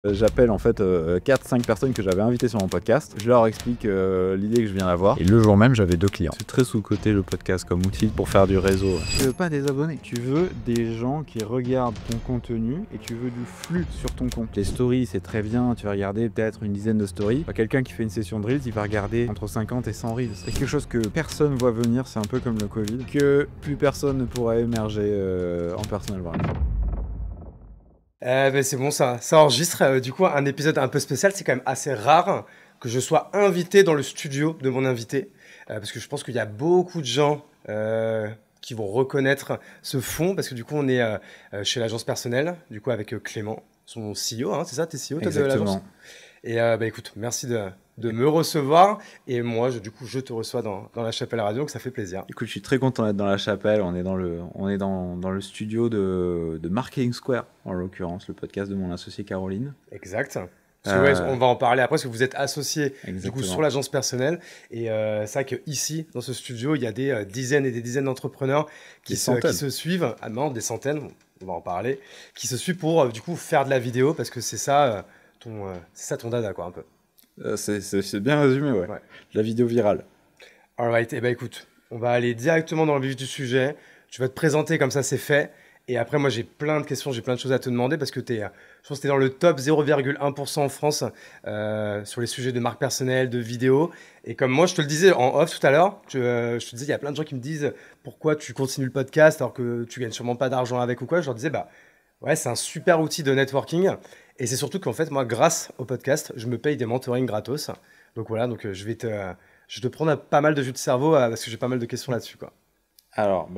J'appelle en fait 4-5 personnes que j'avais invitées sur mon podcast. Je leur explique l'idée que je viens d'avoir. Et le jour même, j'avais 2 clients. C'est très sous-coté le podcast comme outil pour faire du réseau. Tu veux pas des abonnés. Tu veux des gens qui regardent ton contenu et tu veux du flux sur ton compte. Les stories, c'est très bien. Tu vas regarder peut-être une dizaine de stories. Quelqu'un qui fait une session de Reels, il va regarder entre 50 et 100 Reels. C'est quelque chose que personne voit venir. C'est un peu comme le Covid. Que plus personne ne pourra émerger en personal brand. C'est bon, ça enregistre. Du coup, un épisode un peu spécial. C'est quand même assez rare que je sois invité dans le studio de mon invité. Parce que je pense qu'il y a beaucoup de gens qui vont reconnaître ce fond. Parce que du coup, on est chez l'agence personnelle, du coup, avec Clément, son CEO. Hein, c'est ça, t'es CEO toi, de l'agence? Et écoute, merci de me recevoir. Et moi, du coup, je te reçois dans la Chapelle Radio, donc ça fait plaisir. Écoute, je suis très content d'être dans la Chapelle. On est dans le studio de Marketing Square, en l'occurrence, le podcast de mon associé Caroline. Exact. Parce que, ouais, on va en parler après, parce que vous êtes associé du coup, sur l'agence personnelle. Et c'est vrai qu'ici, dans ce studio, il y a des dizaines et des dizaines d'entrepreneurs qui se suivent. Ah non, des centaines, on va en parler. Qui se suivent pour, du coup, faire de la vidéo, parce que c'est ça, ton dada, quoi, un peu. C'est bien résumé, ouais. La vidéo virale. Alright, et écoute, on va aller directement dans le vif du sujet. Tu vas te présenter, comme ça c'est fait. Et après, moi j'ai plein de questions, j'ai plein de choses à te demander parce que je pense que tu es dans le top 0,1% en France sur les sujets de marque personnelle, de vidéo. Et comme moi je te le disais en off tout à l'heure, je te disais, il y a plein de gens qui me disent pourquoi tu continues le podcast alors que tu gagnes sûrement pas d'argent avec ou quoi. Je leur disais, ouais, c'est un super outil de networking. Et c'est surtout qu'en fait, moi, grâce au podcast, je me paye des mentorings gratos. Donc voilà, je te prendre pas mal de jus de cerveau parce que j'ai pas mal de questions là-dessus, quoi. Alors,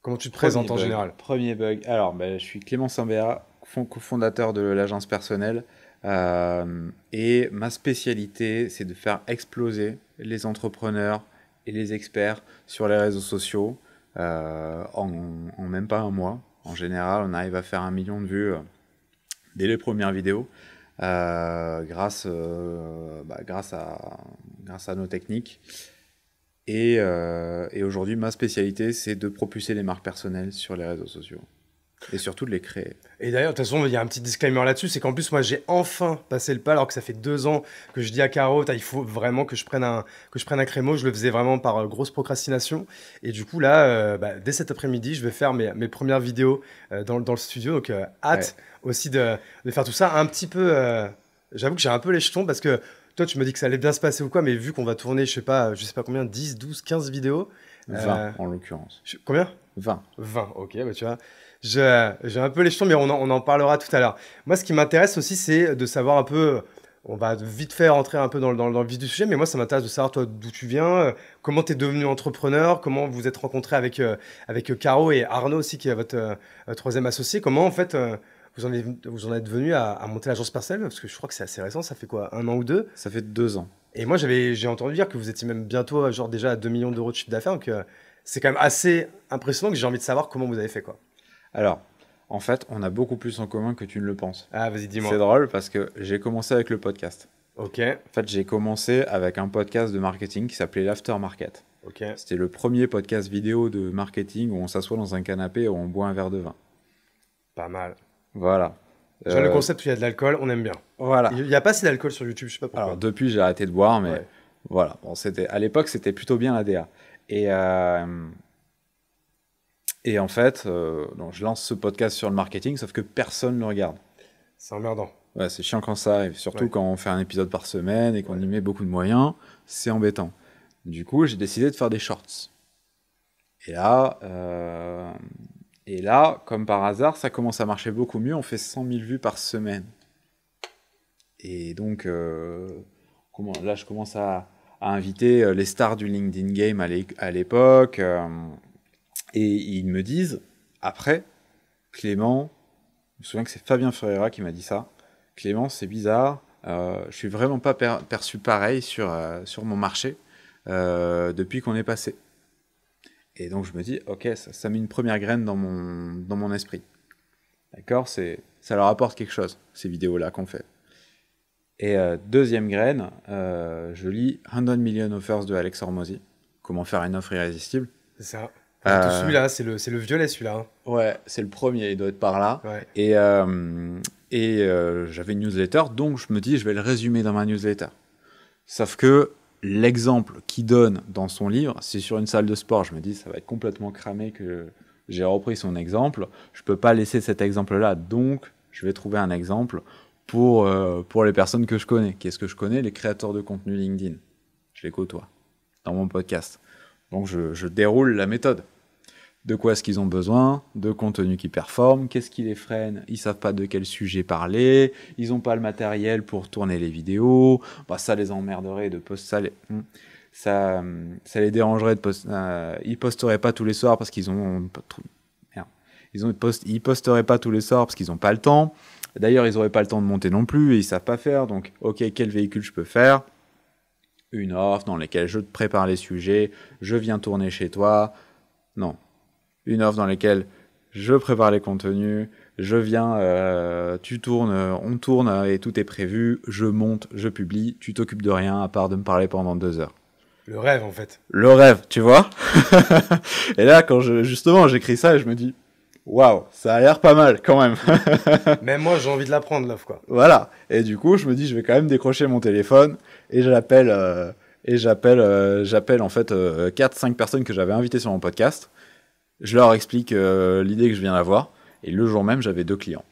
Comment tu te présentes en général? Premier bug. Alors, je suis Clément Simbéa, cofondateur de l'agence personnelle. Et ma spécialité, c'est de faire exploser les entrepreneurs et les experts sur les réseaux sociaux en même pas un mois. En général, on arrive à faire 1 million de vues dès les premières vidéos. Grâce à nos techniques. Et aujourd'hui, ma spécialité, c'est de propulser les marques personnelles sur les réseaux sociaux. Et surtout de les créer. Et d'ailleurs, de toute façon, il y a un petit disclaimer là-dessus, c'est qu'en plus, moi, j'ai enfin passé le pas, alors que ça fait 2 ans que je dis à Caro, il faut vraiment que je prenne un créneau. Je le faisais vraiment par grosse procrastination. Et du coup, là, dès cet après-midi, je vais faire mes premières vidéos dans le studio. Donc, hâte aussi de faire tout ça. Un petit peu, j'avoue que j'ai un peu les jetons parce que toi, tu me dis que ça allait bien se passer ou quoi, mais vu qu'on va tourner, je sais pas combien, 10, 12, 15 vidéos. 20 en l'occurrence. Combien? 20. 20, ok, tu vois. J'ai un peu les jetons, mais on en parlera tout à l'heure. Moi, ce qui m'intéresse aussi, c'est de savoir un peu. On va vite fait rentrer un peu dans le vif du sujet, mais moi, ça m'intéresse de savoir, toi, d'où tu viens, comment tu es devenu entrepreneur, comment vous êtes rencontré avec Caro et Arnaud aussi, qui est votre troisième associé. Comment, en fait, vous en êtes venu à monter l'agence personnelle? Parce que je crois que c'est assez récent, ça fait quoi, 1 an ou 2? Ça fait 2 ans. Et moi, j'ai entendu dire que vous étiez même bientôt, genre déjà à 2 millions d'euros de chiffre d'affaires. Donc, c'est quand même assez impressionnant que j'ai envie de savoir comment vous avez fait, quoi. Alors, en fait, on a beaucoup plus en commun que tu ne le penses. Ah, vas-y, dis-moi. C'est drôle parce que j'ai commencé avec le podcast. Ok. En fait, j'ai commencé avec un podcast de marketing qui s'appelait l'Aftermarket. Ok. C'était le premier podcast vidéo de marketing où on s'assoit dans un canapé et on boit un verre de vin. Pas mal. Voilà. J'aime le concept où il y a de l'alcool, on aime bien. Voilà. Il n'y a pas assez d'alcool sur YouTube, je sais pas pourquoi. Alors, depuis, j'ai arrêté de boire, mais voilà. Bon, à l'époque, c'était plutôt bien la DA. Et en fait, donc, je lance ce podcast sur le marketing, sauf que personne ne le regarde. C'est emmerdant. Ouais, c'est chiant quand ça arrive, surtout quand on fait un épisode par semaine et qu'on y met beaucoup de moyens, c'est embêtant. Du coup, j'ai décidé de faire des shorts. Et là, comme par hasard, ça commence à marcher beaucoup mieux, on fait 100 000 vues par semaine. Et donc, là, je commence à inviter les stars du LinkedIn Game à l'époque. Et ils me disent, après, Clément, je me souviens que c'est Fabien Ferreira qui m'a dit ça. Clément, c'est bizarre, je suis vraiment pas perçu pareil sur mon marché depuis qu'on est passé. Et donc je me dis, ok, ça met une première graine dans mon esprit. D'accord, ça leur apporte quelque chose, ces vidéos-là qu'on fait. Et deuxième graine, je lis 100 Million Offers de Alex Hormozy. Comment faire une offre irrésistible. C'est ça. Tout Euh, celui-là, c'est le violet celui-là, hein. ouais, c'est le premier, il doit être par là. Ouais. J'avais une newsletter, donc je me dis, je vais le résumer dans ma newsletter. Sauf que l'exemple qu'il donne dans son livre, c'est sur une salle de sport. Je me dis, ça va être complètement cramé que j'ai repris son exemple. Je peux pas laisser cet exemple-là, donc je vais trouver un exemple pour les personnes que je connais. Qu'est-ce que je connais? Les créateurs de contenu LinkedIn. Je les côtoie dans mon podcast. Donc je déroule la méthode. De quoi est-ce qu'ils ont besoin? De contenu qui performe. Qu'est-ce qui les freine? Ils savent pas de quel sujet parler. Ils ont pas le matériel pour tourner les vidéos. Bah, ça les emmerderait de poster. Ça les dérangerait de poster. Ils posteraient pas tous les soirs parce qu'ils ont pas trop. Merde. Ils posteraient pas tous les soirs parce qu'ils ont pas le temps. D'ailleurs, ils auraient pas le temps de monter non plus et ils savent pas faire. Donc, ok, quel véhicule je peux faire? Une offre dans laquelle je te prépare les sujets. Je viens tourner chez toi. Non, une offre dans laquelle je prépare les contenus, je viens, tu tournes, on tourne et tout est prévu, je monte, je publie, tu t'occupes de rien à part de me parler pendant 2 heures. Le rêve, en fait. Le rêve, tu vois. Et là, quand justement j'écris ça, je me dis, waouh, ça a l'air pas mal quand même. Même moi, j'ai envie de l'apprendre, l'offre, quoi. Voilà. Et du coup, je me dis, je vais quand même décrocher mon téléphone et j'appelle en fait 4-5 personnes que j'avais invitées sur mon podcast. Je leur explique l'idée que je viens d'avoir. Et le jour même, j'avais 2 clients.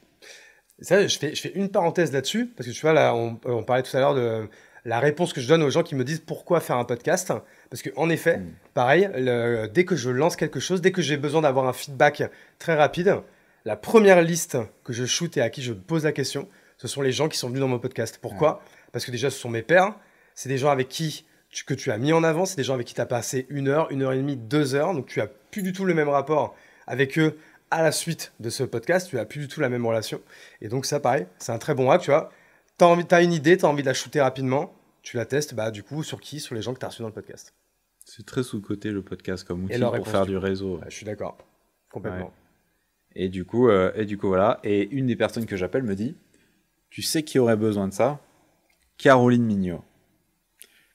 Ça, je fais une parenthèse là-dessus, parce que tu vois, là, on parlait tout à l'heure de la réponse que je donne aux gens qui me disent pourquoi faire un podcast. Parce qu'en effet, pareil, dès que je lance quelque chose, dès que j'ai besoin d'avoir un feedback très rapide, la première liste que je shoot et à qui je pose la question, ce sont les gens qui sont venus dans mon podcast. Pourquoi? Parce que déjà, ce sont mes pairs, c'est des gens avec qui que tu as mis en avant, c'est des gens avec qui tu as passé 1 heure, 1 heure et demie, 2 heures, donc tu as plus du tout le même rapport avec eux à la suite de ce podcast, tu as plus du tout la même relation. Et donc ça, pareil, c'est un très bon hack, tu vois. T'as une idée, t'as envie de la shooter rapidement, tu la testes, bah du coup, sur qui? Sur les gens que tu as reçus dans le podcast. C'est très sous-coté le podcast comme Et outil leur pour réponse, faire du du coup. réseau. Ouais, je suis d'accord, complètement. Ouais. Et du coup, voilà. Et une des personnes que j'appelle me dit, tu sais qui aurait besoin de ça? Caroline Mignot.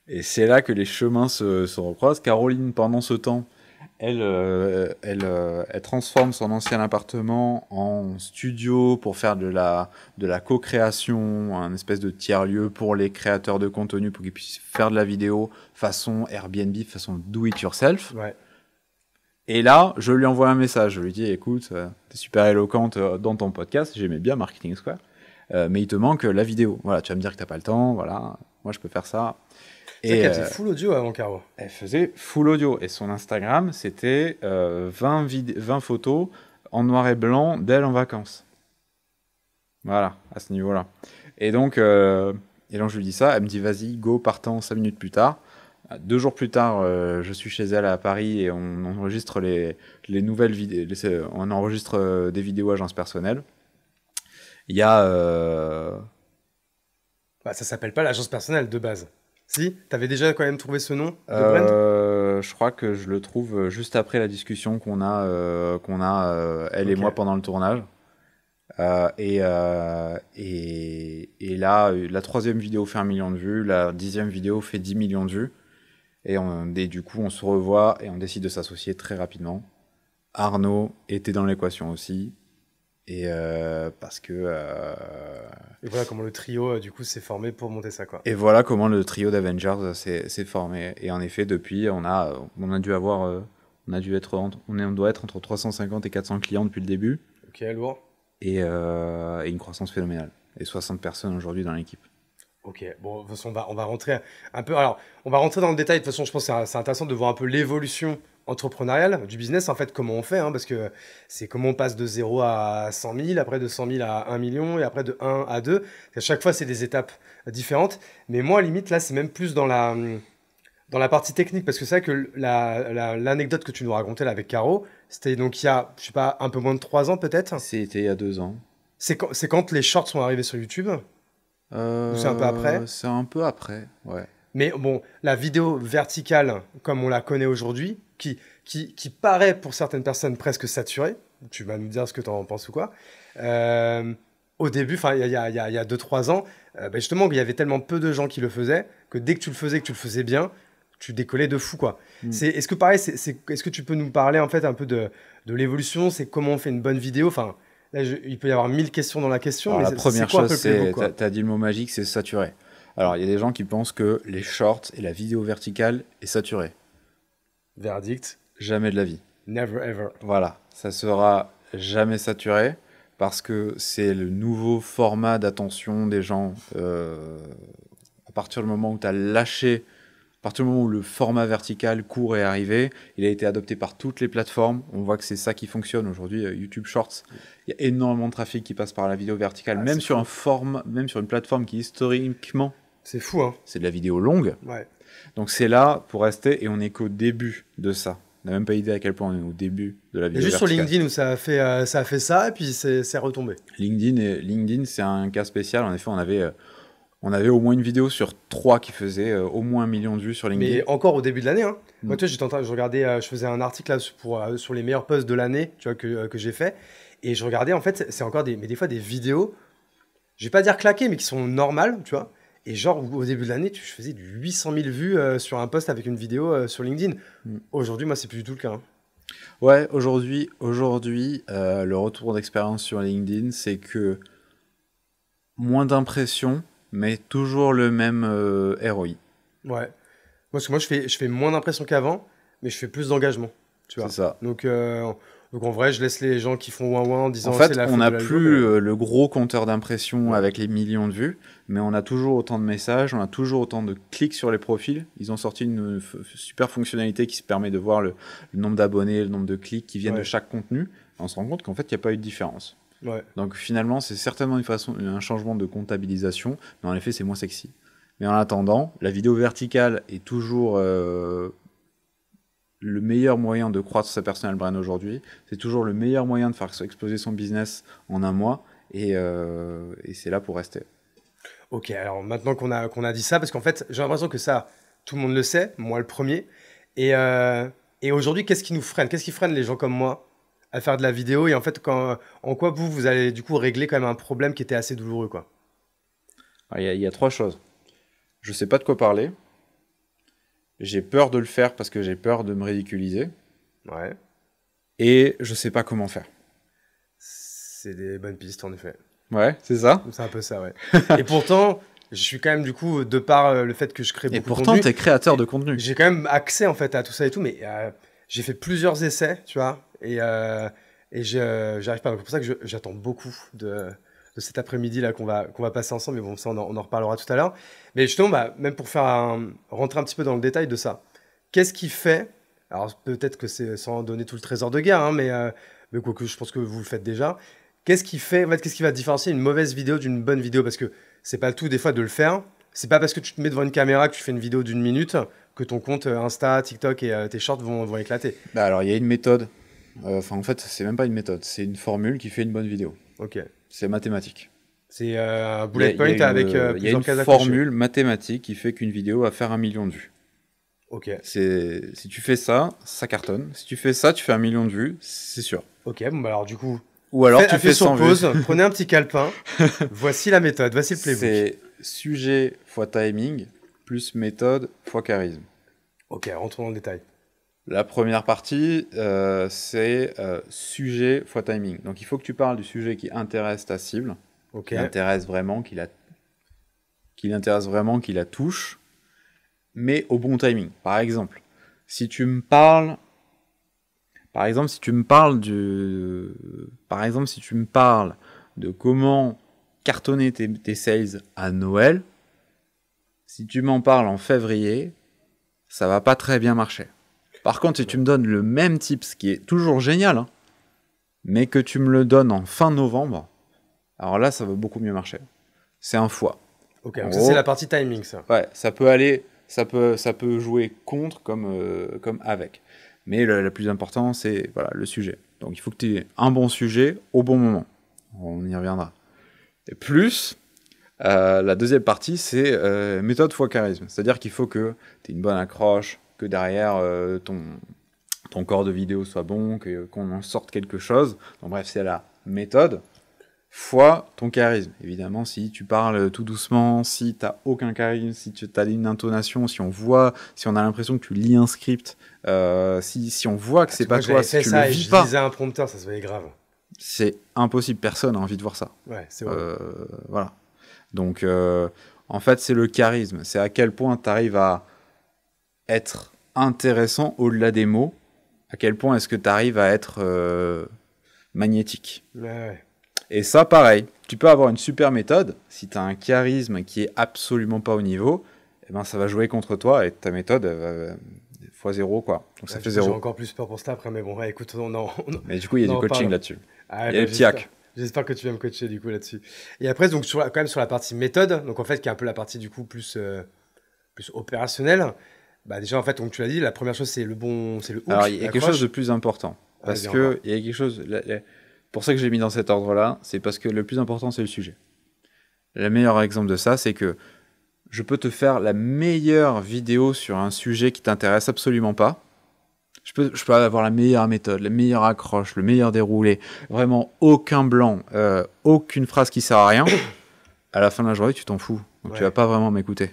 Et c'est là que les chemins se recroisent. Caroline, pendant ce temps, elle transforme son ancien appartement en studio pour faire de la co-création, un espèce de tiers-lieu pour les créateurs de contenu pour qu'ils puissent faire de la vidéo façon Airbnb, façon do-it-yourself. Ouais. Et là, je lui envoie un message. Je lui dis, écoute, t'es super éloquente dans ton podcast, j'aimais bien Marketing Square, mais il te manque la vidéo. Voilà, tu vas me dire que t'as pas le temps, voilà, moi je peux faire ça. C'est vrai qu'elle faisait full audio avant, Caro. Elle faisait full audio. Et son Instagram, c'était 20 photos en noir et blanc d'elle en vacances. Voilà, à ce niveau-là. Et donc je lui dis ça. Elle me dit, vas-y, go, partant 5 minutes plus tard. 2 jours plus tard, je suis chez elle à Paris et on enregistre les nouvelles vidéos. On enregistre des vidéos agences personnelles. Il y a... Bah, ça s'appelle pas l'agence personnelle de base. Si, t'avais déjà quand même trouvé ce nom de brand? Je crois que je le trouve juste après la discussion qu'on a elle et Ok. moi pendant le tournage. Et là, la 3e vidéo fait 1 million de vues, la 10e vidéo fait 10 millions de vues. Et du coup, on se revoit et on décide de s'associer très rapidement. Arnaud était dans l'équation aussi. Et parce que... Et voilà comment le trio, du coup, s'est formé pour monter ça, quoi. Et voilà comment le trio d'Avengers s'est formé. Et en effet, depuis, on doit être entre 350 et 400 clients depuis le début. Ok, lourd. Et une croissance phénoménale. Et 60 personnes aujourd'hui dans l'équipe. Ok, bon, de toute façon, on va rentrer un peu. Alors, on va rentrer dans le détail. De toute façon, je pense que c'est intéressant de voir un peu l'évolution entrepreneuriale du business, en fait, comment on fait, hein, parce que c'est comment on passe de 0 à 100 000, après de 100 000 à 1 million, et après de 1 à 2. À chaque fois, c'est des étapes différentes. Mais moi, limite, là, c'est même plus dans la partie technique, parce que c'est vrai que l'anecdote que tu nous racontais là avec Caro, c'était donc il y a, je sais pas, un peu moins de 3 ans peut-être. C'était il y a 2 ans. C'est quand les shorts sont arrivés sur YouTube, ou c'est un peu après. C'est un peu après, ouais. Mais bon, la vidéo verticale, comme on la connaît aujourd'hui, qui paraît pour certaines personnes presque saturée, tu vas nous dire ce que tu en penses ou quoi, au début, enfin il y a 2-3 ans, justement, il y avait tellement peu de gens qui le faisaient, que dès que tu le faisais bien, tu décollais de fou, quoi. Est-ce que pareil, est-ce que tu peux nous parler en fait un peu de l'évolution? C'est comment on fait une bonne vidéo? Enfin, là, il peut y avoir 1000 questions dans la question, Alors, mais la première quoi un peu chose, le playbook, quoi? tu as dit le mot magique, c'est saturé. Alors, il y a des gens qui pensent que les shorts et la vidéo verticale est saturée. Verdict, Jamais de la vie. never ever. Voilà, ça sera jamais saturé parce que c'est le nouveau format d'attention des gens. À partir du moment où tu as lâché, à partir du moment où le format vertical court est arrivé, il a été adopté par toutes les plateformes. On voit que c'est ça qui fonctionne aujourd'hui. YouTube Shorts, il y a énormément de trafic qui passe par la vidéo verticale, même sur même sur une plateforme qui historiquement, c'est fou, hein. c'est de la vidéo longue. Ouais. Donc c'est là pour rester et on n'est qu'au début de ça. On n'a même pas idée à quel point on est au début de la vidéo Juste verticale. sur LinkedIn où ça a fait ça et puis c'est retombé. LinkedIn, c'est un cas spécial. En effet, on avait au moins une vidéo sur 3 qui faisait au moins 1 million de vues sur LinkedIn. Mais encore au début de l'année, hein. Moi, tu vois, je regardais, je faisais un article là sur les meilleurs posts de l'année, tu vois, que j'ai fait. Et je regardais, en fait, c'est encore mais des fois des vidéos, je vais pas dire claquées, mais qui sont normales, tu vois. Et genre, au début de l'année, je faisais du 800 000 vues sur un post avec une vidéo sur LinkedIn. Aujourd'hui, moi, c'est plus du tout le cas, hein. Ouais, aujourd'hui, le retour d'expérience sur LinkedIn, c'est que moins d'impressions, mais toujours le même ROI. Ouais. Parce que moi, je fais moins d'impressions qu'avant, mais je fais plus d'engagement, tu vois. C'est ça. Donc en vrai, je laisse les gens qui font ouin ouin en disant En fait, c'est la on faute n'a de l'algo, plus le gros compteur d'impressions avec les millions de vues, mais on a toujours autant de messages, on a toujours autant de clics sur les profils. Ils ont sorti une super fonctionnalité qui se permet de voir le nombre d'abonnés, le nombre de clics qui viennent de chaque contenu. On se rend compte qu'en fait, il n'y a pas eu de différence. Ouais. Donc finalement, c'est certainement un changement de comptabilisation, mais en effet, c'est moins sexy. Mais en attendant, la vidéo verticale est toujours le meilleur moyen de croître sa personal brand aujourd'hui. C'est toujours le meilleur moyen de faire exploser son business en un mois, et c'est là pour rester. Ok, alors maintenant qu'on a dit ça, parce qu'en fait, j'ai l'impression que ça, tout le monde le sait, moi le premier. Et aujourd'hui, qu'est-ce qui nous freine? Qu'est-ce qui freine les gens comme moi à faire de la vidéo? Et en fait, en quoi vous allez du coup régler quand même un problème qui était assez douloureux, quoi? Il y a 3 choses. Je sais pas de quoi parler. J'ai peur de le faire parce que j'ai peur de me ridiculiser. Ouais. Et je sais pas comment faire. C'est des bonnes pistes, en effet. Ouais, c'est ça. C'est un peu ça, ouais. Et pourtant, je suis quand même, du coup, de par le fait que je crée beaucoup de contenu. Et pourtant, t'es créateur de contenu. J'ai quand même accès, en fait, à tout ça et tout, mais j'ai fait plusieurs essais, tu vois, et j'arrive pas. Donc, c'est pour ça que j'attends beaucoup de cet après-midi là qu'on va passer ensemble, mais bon, ça, on en reparlera tout à l'heure. Mais justement, même pour rentrer un petit peu dans le détail de ça, qu'est-ce qui fait, alors peut-être que c'est sans donner tout le trésor de guerre, hein, mais quoique je pense que vous le faites déjà, qu'est-ce qui fait, en fait, qu'est-ce qui va différencier une mauvaise vidéo d'une bonne vidéo? Parce que c'est pas le tout des fois de le faire. C'est pas parce que tu te mets devant une caméra que tu fais une vidéo d'1 minute que ton compte Insta, TikTok et tes shorts vont éclater. Bah alors, il y a une méthode. Enfin, en fait, c'est même pas une méthode. C'est une formule qui fait une bonne vidéo. Ok. C'est mathématique. C'est un bullet point avec plusieurs cases. Il y a une formule mathématique qui fait qu'une vidéo va faire 1 million de vues. Ok. Si tu fais ça, ça cartonne. Si tu fais ça, tu fais 1 million de vues, c'est sûr. Ok, bon bah alors du coup... Ou alors tu fais sans pause, vues. Prenez un petit calepin. Voici la méthode, voici le playbook. C'est sujet fois timing, plus méthode fois charisme. Ok, rentrons dans le détail. La première partie, c'est sujet fois timing. Donc il faut que tu parles du sujet qui intéresse ta cible, qui l'intéresse vraiment, qui l'intéresse vraiment, qui la touche, mais au bon timing. Par exemple, si tu me parles de comment cartonner tes sales à Noël, si tu m'en parles en février, ça va pas très bien marcher. Par contre, si tu me donnes le même tips, qui est toujours génial, hein, mais que tu me le donnes en fin novembre, alors là, ça va beaucoup mieux marcher. C'est un foie. Ok, donc ça c'est la partie timing, ça. Ouais, ça peut jouer contre comme avec. Mais le plus important, c'est voilà, le sujet. Donc il faut que tu aies un bon sujet au bon moment. On y reviendra. Et plus, la deuxième partie, c'est méthode fois charisme. C'est-à-dire qu'il faut que tu aies une bonne accroche, que derrière ton corps de vidéo soit bon, qu'on en sorte quelque chose. Donc bref, c'est la méthode. fois ton charisme. Évidemment, si tu parles tout doucement, si tu n'as aucun charisme, si tu as une intonation, si on a l'impression que tu lis un script, si on voit que c'est pas toi, si tu le vis pas, je lisais un prompteur, ça se voyait grave. c'est impossible, personne n'a envie de voir ça. Ouais, c'est vrai. Voilà. Donc, en fait, c'est le charisme. C'est à quel point tu arrives à être intéressant au-delà des mots. À quel point est-ce que tu arrives à être magnétique. Ouais. Et ça, pareil. Tu peux avoir une super méthode. Si tu as un charisme qui est absolument pas au niveau, eh ben, ça va jouer contre toi et ta méthode x0, quoi. Donc ça fait 0. J'ai encore plus peur pour ça après, mais bon, ouais, écoute, Mais du coup, il y a du coaching là-dessus. Ah, il y a des petits hacks. J'espère que tu vas me coacher du coup là-dessus. Et après, donc quand même sur la partie méthode, donc en fait qui est un peu la partie du coup plus opérationnelle. Bah déjà en fait, donc tu l'as dit, la première chose c'est le hook. Alors il y a quelque chose de plus important parce que il y a quelque chose. Pour ça que j'ai mis dans cet ordre-là, c'est parce que le plus important c'est le sujet. Le meilleur exemple de ça, c'est que je peux te faire la meilleure vidéo sur un sujet qui t'intéresse absolument pas. Je peux avoir la meilleure méthode, la meilleure accroche, le meilleur déroulé, vraiment aucun blanc, aucune phrase qui sert à rien. À la fin de la journée, tu t'en fous. Donc tu vas pas vraiment m'écouter.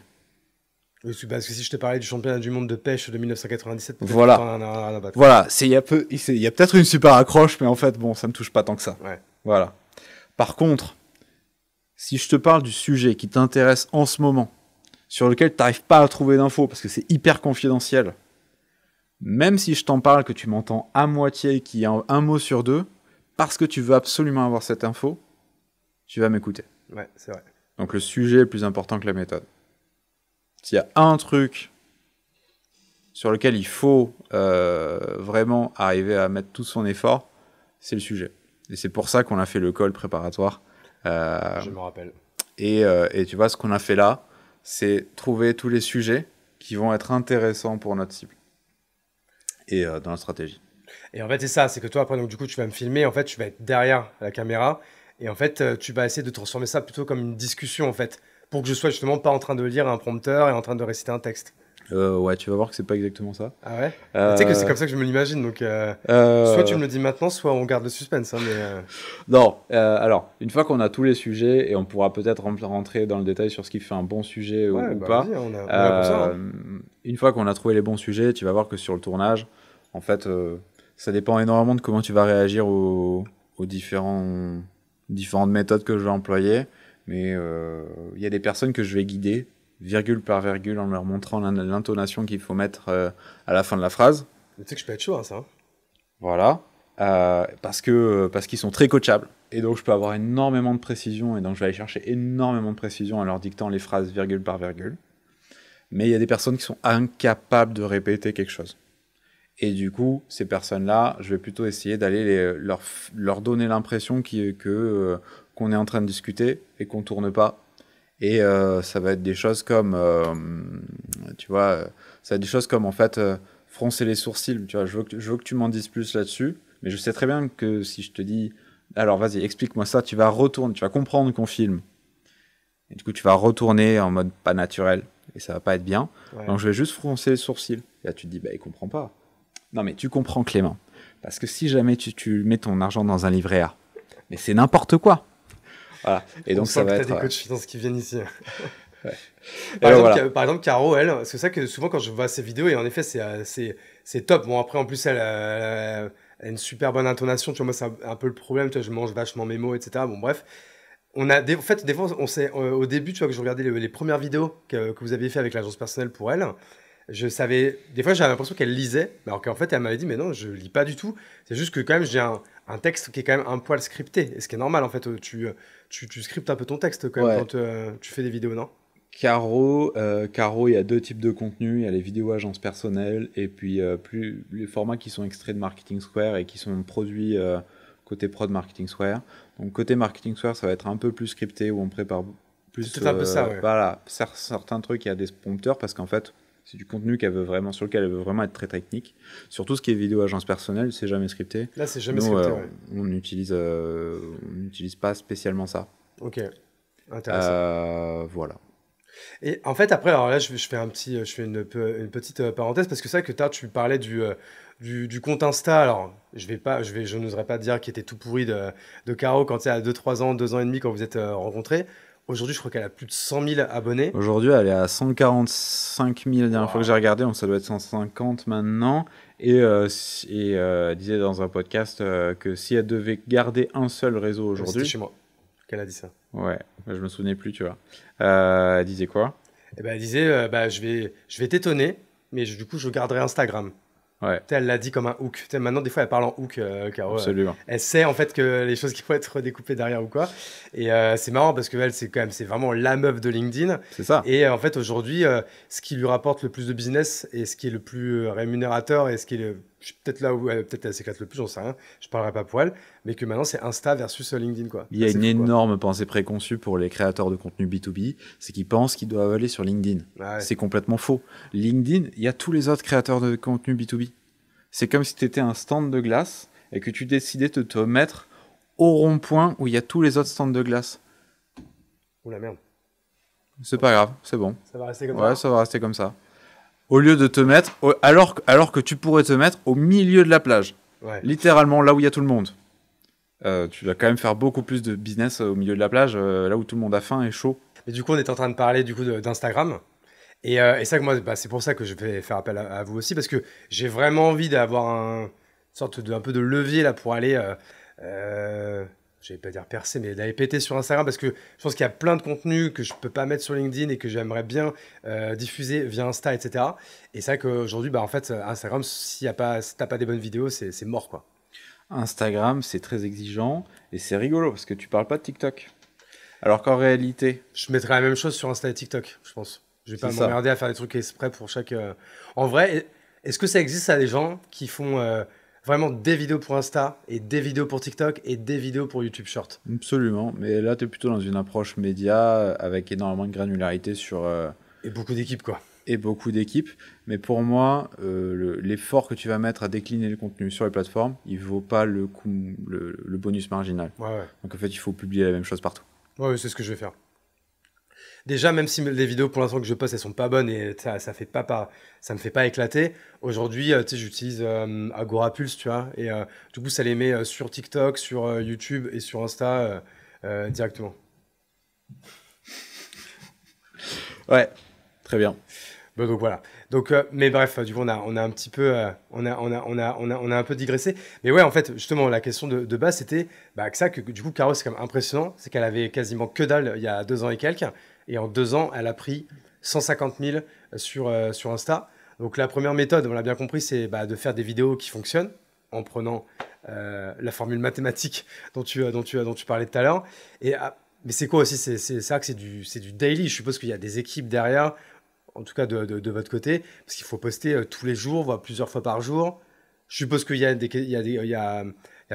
Parce que si je te parlais du championnat du monde de pêche de 1997, voilà. Voilà, il y a peut-être une super accroche, mais en fait, bon, ça me touche pas tant que ça. Ouais. Voilà. Par contre, si je te parle du sujet qui t'intéresse en ce moment, sur lequel tu n'arrives pas à trouver d'infos parce que c'est hyper confidentiel, même si je t'en parle que tu m'entends à moitié, qu'il y a un mot sur deux, parce que tu veux absolument avoir cette info, tu vas m'écouter. Ouais, c'est vrai. Donc le sujet est plus important que la méthode. S'il y a un truc sur lequel il faut vraiment arriver à mettre tout son effort, c'est le sujet. Et c'est pour ça qu'on a fait le call préparatoire. Je me rappelle. Et tu vois, ce qu'on a fait là, c'est trouver tous les sujets qui vont être intéressants pour notre cible et dans la stratégie. Et en fait, c'est ça, c'est que toi, après, donc, du coup, tu vas me filmer, en fait, tu vas être derrière la caméra, et en fait, tu vas essayer de transformer ça plutôt comme une discussion, en fait, pour que je sois justement pas en train de lire un prompteur et en train de réciter un texte. Ouais, tu vas voir que c'est pas exactement ça. Ah ouais Tu sais que c'est comme ça que je me l'imagine, donc soit tu me le dis maintenant, soit on garde le suspense. Hein, mais Non, alors, une fois qu'on a tous les sujets, et on pourra peut-être rentrer dans le détail sur ce qui fait un bon sujet ou pas. On est là pour ça, hein. Une fois qu'on a trouvé les bons sujets, tu vas voir que sur le tournage, en fait, ça dépend énormément de comment tu vas réagir aux différentes méthodes que je vais employer. Mais il y a des personnes que je vais guider virgule par virgule en leur montrant l'intonation qu'il faut mettre à la fin de la phrase. Tu sais que je peux être chaud à ça. Voilà. Parce qu'ils sont très coachables. Et donc je peux avoir énormément de précision. Et donc je vais aller chercher énormément de précision en leur dictant les phrases virgule par virgule. Mais il y a des personnes qui sont incapables de répéter quelque chose. Et du coup, ces personnes-là, je vais plutôt essayer d'aller leur donner l'impression qu'on est en train de discuter et qu'on tourne pas. Et ça va être des choses comme, ça va être des choses comme en fait froncer les sourcils. Tu vois, je veux que tu m'en dises plus là-dessus, mais je sais très bien que si je te dis, alors vas-y, explique-moi ça, tu vas comprendre qu'on filme. Et du coup, tu vas retourner en mode pas naturel et ça va pas être bien. Ouais. Donc je vais juste froncer les sourcils. Et là, tu te dis, bah il comprend pas. Non, mais tu comprends, Clément, parce que si jamais tu mets ton argent dans un livret A, mais c'est n'importe quoi. Voilà. Et donc ça va être. T'as des coachs finance qui viennent ici. Ouais. Par exemple, Caro, elle, c'est ça que souvent quand je vois ses vidéos, et en effet, c'est top. Bon, après, en plus, elle a une super bonne intonation. Tu vois, moi, c'est un peu le problème. Tu vois, je mange vachement mes mots, etc. Bon, bref. En fait, des fois, on sait, au début, tu vois, que je regardais les premières vidéos que vous aviez fait avec l'agence personnelle pour elle. Je savais, des fois j'avais l'impression qu'elle lisait, alors qu'en fait elle m'avait dit mais non, je lis pas du tout. C'est juste que quand même j'ai un texte qui est quand même un poil scripté, et ce qui est normal en fait. Tu scriptes un peu ton texte quand même quand tu fais des vidéos, non? Caro, il y a deux types de contenus. Il y a les vidéos agences personnelles et puis plus les formats qui sont extraits de Marketing Square et qui sont produits côté prod Marketing Square. Donc côté Marketing Square, ça va être un peu plus scripté où on prépare plus. C'est un peu ça, ouais. Voilà, certains trucs, il y a des prompteurs parce qu'en fait. C'est du contenu sur lequel elle veut vraiment être très technique. Surtout ce qui est vidéo agence personnelle, c'est jamais scripté. Là, c'est jamais scripté, ouais. On n'utilise pas spécialement ça. Ok, intéressant. Voilà. Et en fait, après, alors là, je fais je fais une petite parenthèse parce que c'est vrai que tu parlais du compte Insta. Alors, je n'oserais pas dire qu'il était tout pourri de Caro quand c'est à 2 3 ans, 2 ans et demi quand vous êtes rencontrés. Aujourd'hui, je crois qu'elle a plus de 100 000 abonnés. Aujourd'hui, elle est à 145 000 la dernière fois que j'ai Waouh. regardé, donc ça doit être 150 maintenant. Elle disait dans un podcast que si elle devait garder un seul réseau Ah, mais c'était aujourd'hui, chez moi qu'elle a dit ça. ouais, je me souvenais plus, tu vois. Elle disait quoi? Et ben, elle disait, bah, je vais t'étonner, mais du coup, je garderai Instagram. Ouais, Tu sais, elle l'a dit comme un hook. Tu sais, maintenant, des fois, elle parle en hook, Caro. absolument. Elle sait en fait que les choses qui vont être découpées derrière ou quoi. Et c'est marrant parce que elle, c'est vraiment la meuf de LinkedIn. C'est ça. Et en fait, aujourd'hui, ce qui lui rapporte le plus de business et ce qui est le plus rémunérateur et ce qui est peut-être là où peut-être elle s'éclate le plus, j'en sais rien. Je parlerai pas pour elle, mais que maintenant, c'est Insta versus LinkedIn, quoi. Il y Ça, a c'est une fou, quoi. énorme pensée préconçue pour les créateurs de contenu B2B, c'est qu'ils pensent qu'ils doivent aller sur LinkedIn. Ah ouais. C'est complètement faux. LinkedIn, il y a tous les autres créateurs de contenu B2B. C'est comme si tu étais un stand de glace et que tu décidais de te mettre au rond-point où il y a tous les autres stands de glace. Ouh la merde. C'est pas grave, c'est bon. Ça va rester comme Ouais, ça. ça va rester comme ça. Au lieu de te mettre, alors que tu pourrais te mettre au milieu de la plage, Ouais. littéralement là où il y a tout le monde. Tu vas quand même faire beaucoup plus de business au milieu de la plage, là où tout le monde a faim et chaud. Mais du coup, on est en train de parler du coup d'Instagram. Et ça, que moi, bah, c'est pour ça que je vais faire appel à vous aussi, parce que j'ai vraiment envie d'avoir une sorte un peu de levier là pour aller, je vais pas dire percer, mais d'aller péter sur Instagram, parce que je pense qu'il y a plein de contenus que je peux pas mettre sur LinkedIn et que j'aimerais bien diffuser via Insta, etc. Et c'est vrai qu'aujourd'hui, bah, en fait, Instagram, si t'as pas des bonnes vidéos, c'est mort, quoi. Instagram, c'est très exigeant et c'est rigolo parce que tu parles pas de TikTok. Alors qu'en réalité, Je mettrai la même chose sur Insta et TikTok, je pense. Je vais c'est pas ça. m'emmerder à faire des trucs exprès pour chaque. En vrai, est-ce que ça existe, ça, des gens qui font vraiment des vidéos pour Insta et des vidéos pour TikTok et des vidéos pour YouTube Short? Absolument. Mais là, tu es plutôt dans une approche média avec énormément de granularité Et beaucoup d'équipes, quoi. et beaucoup d'équipes. Mais pour moi, l'effort que tu vas mettre à décliner le contenu sur les plateformes, il vaut pas le bonus marginal. Ouais, ouais. Donc en fait, il faut publier la même chose partout. Ouais, ouais, c'est ce que je vais faire. Déjà, même si les vidéos pour l'instant que je poste, elles sont pas bonnes et ça me fait pas éclater. Aujourd'hui, tu sais, j'utilise Agora Pulse, tu vois, et du coup, ça les met sur TikTok, sur YouTube et sur Insta directement. Ouais, très bien. Bon, donc voilà. Donc, mais bref, du coup, on a un petit peu, on a un peu digressé. Mais ouais, en fait, justement, la question de base, c'était bah, que du coup, Caro, c'est quand même impressionnant. C'est qu'elle avait quasiment que dalle il y a 2 ans et quelques. Et en 2 ans, elle a pris 150 000 sur Insta. Donc, la première méthode, on l'a bien compris, c'est bah, de faire des vidéos qui fonctionnent en prenant la formule mathématique dont tu parlais tout à l'heure. Mais c'est quoi aussi? C'est ça que c'est du daily. Je suppose qu'il y a des équipes derrière, en tout cas de votre côté, parce qu'il faut poster tous les jours, voire plusieurs fois par jour. Je suppose qu'il y a il y a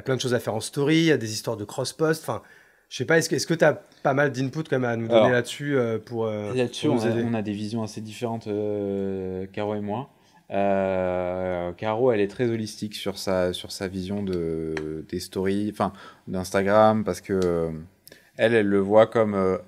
plein de choses à faire en story, il y a des histoires de cross-post. Enfin, je sais pas, est-ce que tu as pas mal d'input quand même à nous donner Alors, là-dessus là-dessus, pour nous aider? on a des visions assez différentes, Caro et moi. Caro, elle est très holistique sur sa vision des stories, enfin, d'Instagram, parce que elle le voit comme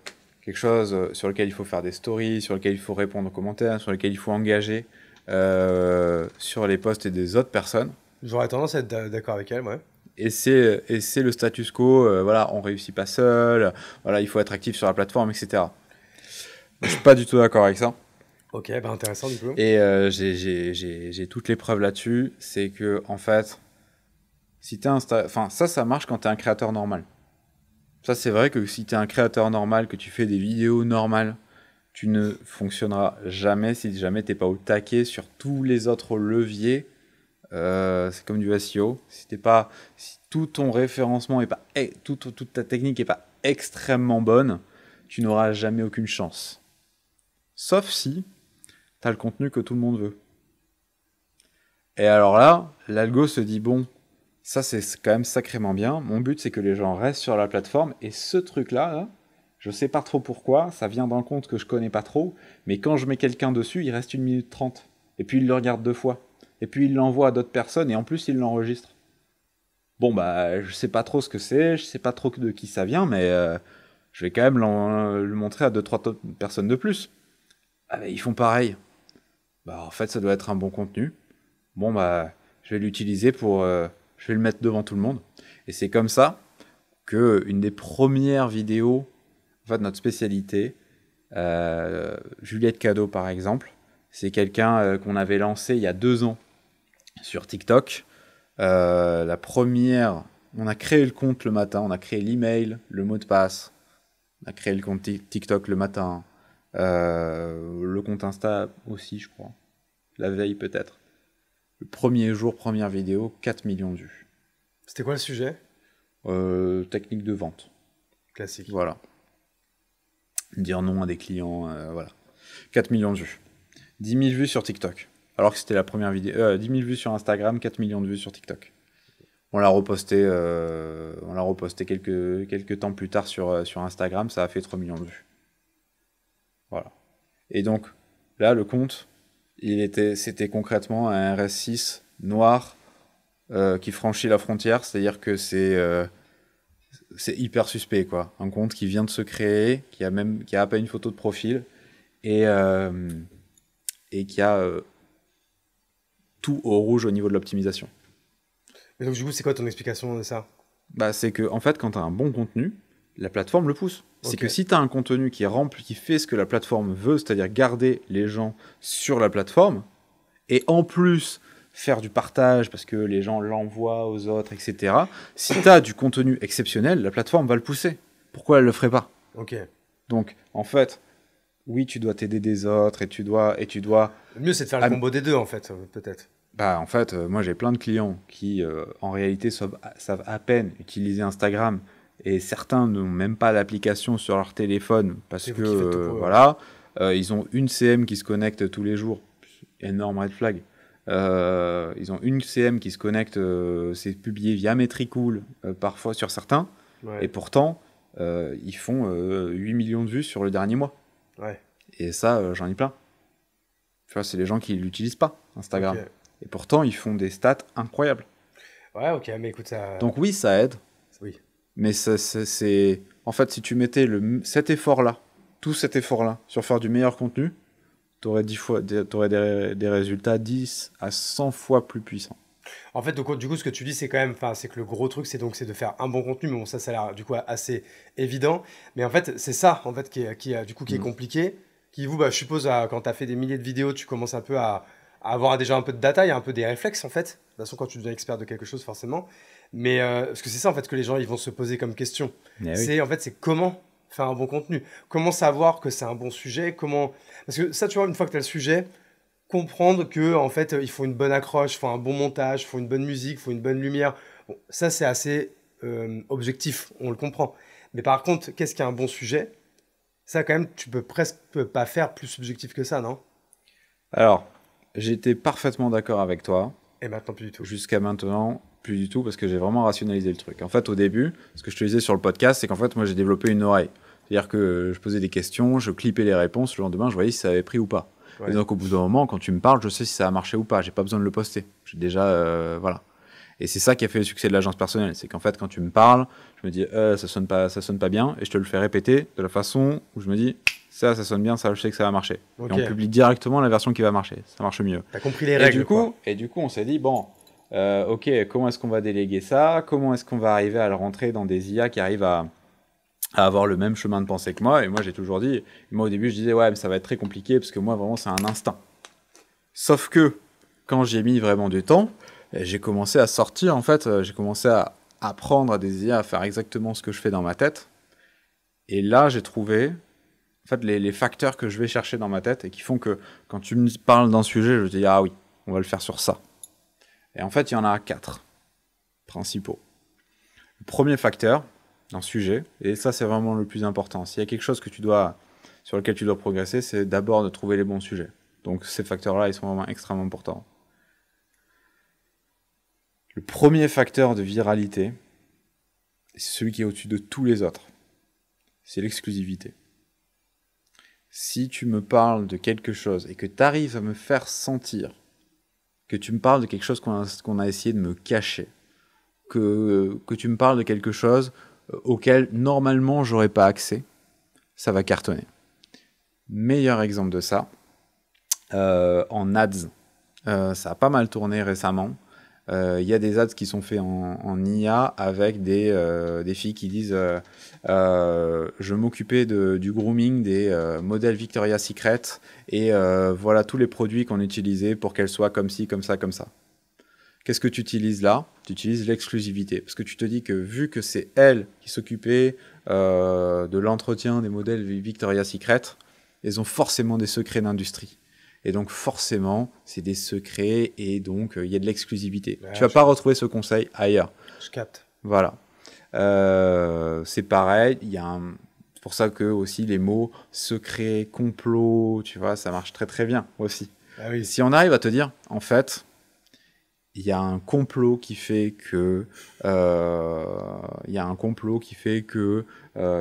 quelque chose sur lequel il faut faire des stories, sur lequel il faut répondre aux commentaires, sur lequel il faut engager sur les posts des autres personnes. J'aurais tendance à être d'accord avec elle, ouais. Et c'est le status quo, voilà, on réussit pas seul, voilà, il faut être actif sur la plateforme, etc. Je suis pas du tout d'accord avec ça. Ok, bah intéressant du coup. Et j'ai toutes les preuves là-dessus. C'est que, en fait, si t'es enfin, ça marche quand t'es un créateur normal. Ça, c'est vrai que si t'es un créateur normal, que tu fais des vidéos normales, tu ne fonctionneras jamais si jamais t'es pas au taquet sur tous les autres leviers. C'est comme du SEO. Si tout ton référencement est pas, toute ta technique est pas extrêmement bonne, tu n'auras jamais aucune chance. Sauf si t'as le contenu que tout le monde veut. Et alors là, l'algo se dit, bon, ça c'est quand même sacrément bien. Mon but, c'est que les gens restent sur la plateforme. Et ce truc-là, là, je sais pas trop pourquoi, ça vient d'un compte que je connais pas trop, mais quand je mets quelqu'un dessus, il reste 1 minute 30. Et puis il le regarde 2 fois. Et puis il l'envoie à d'autres personnes, et en plus il l'enregistre. Bon, bah, je sais pas trop ce que c'est, je sais pas trop de qui ça vient, mais je vais quand même le montrer à 2 3 personnes de plus. Ah, bah, ils font pareil. Bah, en fait, ça doit être un bon contenu. Bon, bah, je vais l'utiliser je vais le mettre devant tout le monde. Et c'est comme ça que une des premières vidéos, en fait, notre spécialité, Juliette Cadeau, par exemple, c'est quelqu'un qu'on avait lancé il y a 2 ans sur TikTok. La première, on a créé le compte le matin, on a créé l'email, le mot de passe, on a créé le compte TikTok le matin, le compte Insta aussi, je crois. La veille peut-être. Le premier jour, première vidéo, 4 millions de vues. C'était quoi le sujet? Technique de vente. Classique. Voilà. Dire non à des clients, voilà. 4 millions de vues. 10 000 vues sur TikTok. Alors que c'était la première vidéo. 10 000 vues sur Instagram, 4 millions de vues sur TikTok. On l'a reposté, quelques temps plus tard sur Instagram, ça a fait 3 millions de vues. Voilà. Et donc, là, le compte, c'était concrètement un RS6 noir qui franchit la frontière, c'est-à-dire que c'est hyper suspect, quoi. Un compte qui vient de se créer, qui a à peine une photo de profil, et qui a tout au rouge au niveau de l'optimisation. Mais donc, du coup, c'est quoi ton explication de ça? Bah, c'est que, en fait, quand tu as un bon contenu, la plateforme le pousse. C'est Ok. que si tu as un contenu qui fait ce que la plateforme veut, c'est-à-dire garder les gens sur la plateforme, et en plus faire du partage parce que les gens l'envoient aux autres, etc. Si tu as du contenu exceptionnel, la plateforme va le pousser. Pourquoi elle le ferait pas? Ok. Donc, en fait, oui, tu dois t'aider des autres et tu dois. Le mieux, c'est de faire le combo des deux, en fait, peut-être. Bah, en fait, moi, j'ai plein de clients qui, en réalité, savent à peine utiliser Instagram et certains n'ont même pas l'application sur leur téléphone parce C'est que, vous qui faites tout pour eux, voilà, ils ont une CM qui se connecte tous les jours. Énorme red flag. Ils ont une CM qui se connecte, c'est publié via Metricool, parfois sur certains, Ouais. et pourtant, ils font 8 millions de vues sur le dernier mois. Ouais. Et ça, j'en ai plein. Tu vois, c'est les gens qui l'utilisent pas, Instagram. Ok. Et pourtant, ils font des stats incroyables. Ouais, ok, mais écoute, ça. Donc oui, ça aide, Oui. mais c'est... En fait, si tu mettais cet effort-là, tout cet effort-là, sur faire du meilleur contenu, t'aurais des résultats 10 à 100 fois plus puissants. En fait, donc, du coup, ce que tu dis, c'est quand même, enfin, c'est que le gros truc, c'est de faire un bon contenu. Mais bon, ça a l'air du coup assez évident. Mais en fait, c'est ça, en fait, qui est compliqué. Qui, vous, bah, je suppose, quand tu as fait des milliers de vidéos, tu commences un peu à avoir déjà un peu de data, il y a un peu des réflexes, en fait. De toute façon, quand tu deviens expert de quelque chose, forcément. Mais parce que c'est ça, en fait, que les gens, ils vont se poser comme question. Eh oui. C'est comment faire un bon contenu. Comment savoir que c'est un bon sujet. Parce que ça, tu vois, une fois que tu as le sujet, comprendre que en fait il faut une bonne accroche, il faut un bon montage, il faut une bonne musique, il faut une bonne lumière. Bon, ça c'est assez objectif, on le comprend. Mais par contre, qu'est-ce qu'un bon sujet? Ça quand même, tu peux presque pas faire plus subjectif que ça, non? Alors, j'étais parfaitement d'accord avec toi. Et maintenant plus du tout. Jusqu'à maintenant, plus du tout, parce que j'ai vraiment rationalisé le truc. En fait, au début, ce que je te disais sur le podcast, c'est qu'en fait, moi, j'ai développé une oreille. C'est-à-dire que je posais des questions, je clippais les réponses, le lendemain, je voyais si ça avait pris ou pas. Ouais. Et donc, au bout d'un moment, quand tu me parles, je sais si ça a marché ou pas. J'ai pas besoin de le poster. J'ai déjà, voilà. Et c'est ça qui a fait le succès de l'agence personnelle. C'est qu'en fait, quand tu me parles, je me dis, ça sonne pas bien, et je te le fais répéter de la façon où je me dis, ça sonne bien, ça, je sais que ça va marcher. Ok. Et on publie directement la version qui va marcher. Ça marche mieux. T'as compris les règles, quoi. Et du coup, on s'est dit, bon, ok, comment est-ce qu'on va déléguer ça? Comment est-ce qu'on va arriver à le rentrer dans des IA qui arrivent à avoir le même chemin de pensée que moi? Et moi, j'ai toujours dit, moi au début, je disais, ouais, mais ça va être très compliqué parce que moi, vraiment, c'est un instinct. Sauf que, quand j'ai mis vraiment du temps, j'ai commencé à sortir, en fait, j'ai commencé à apprendre à des IA à faire exactement ce que je fais dans ma tête. Et là, j'ai trouvé, en fait, les facteurs que je vais chercher dans ma tête et qui font que quand tu me parles d'un sujet, je te dis, ah oui, on va le faire sur ça. Et en fait, il y en a 4 principaux. Le premier facteur d'un sujet, et ça c'est vraiment le plus important, s'il y a quelque chose sur lequel tu dois progresser, c'est d'abord de trouver les bons sujets. Donc ces facteurs-là, ils sont vraiment extrêmement importants. Le premier facteur de viralité, c'est celui qui est au-dessus de tous les autres. C'est l'exclusivité. Si tu me parles de quelque chose et que tu arrives à me faire sentir que tu me parles de quelque chose qu'on a essayé de me cacher, que tu me parles de quelque chose auquel normalement j'aurais pas accès, ça va cartonner. Meilleur exemple de ça, en ads. Ça a pas mal tourné récemment. Il y a des ads qui sont faits en IA avec des filles qui disent je m'occupais du grooming des modèles Victoria's Secret et voilà tous les produits qu'on utilisait pour qu'elles soient comme ci, comme ça, comme ça. Qu'est-ce que tu utilises là? Tu utilises l'exclusivité. Parce que tu te dis que vu que c'est elle qui s'occupait de l'entretien des modèles Victoria's Secret, elles ont forcément des secrets d'industrie. Et donc forcément, c'est des secrets et donc il y a de l'exclusivité. Ouais, Tu vas pas retrouver ce conseil ailleurs. Je capte. Voilà. C'est pareil. C'est pour ça que aussi les mots secret, complot, tu vois, ça marche très très bien aussi. Ah oui. Si on arrive à te dire, en fait, il y a un complot qui fait que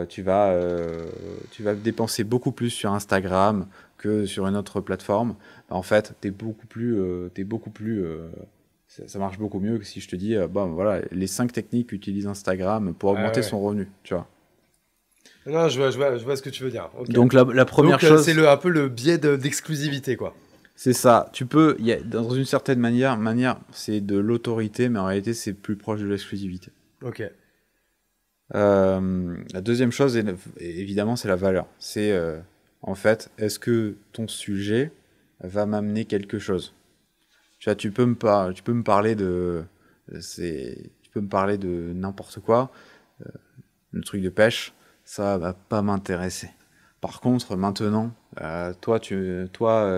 tu vas dépenser beaucoup plus sur Instagram que sur une autre plateforme. En fait, ça marche beaucoup mieux que si je te dis bon voilà les 5 techniques qu'utilise Instagram pour augmenter son revenu, tu vois. Non, je vois ce que tu veux dire. Okay. Donc la première Donc, chose, c'est un peu le biais d'exclusivité, quoi. c'est ça. Dans une certaine manière, c'est de l'autorité, mais en réalité, c'est plus proche de l'exclusivité. Ok. La deuxième chose, évidemment, c'est la valeur. C'est, en fait, est-ce que ton sujet va m'amener quelque chose? Tu vois, tu peux me parler de n'importe quoi. Le truc de pêche, ça va pas m'intéresser. Par contre, maintenant, toi,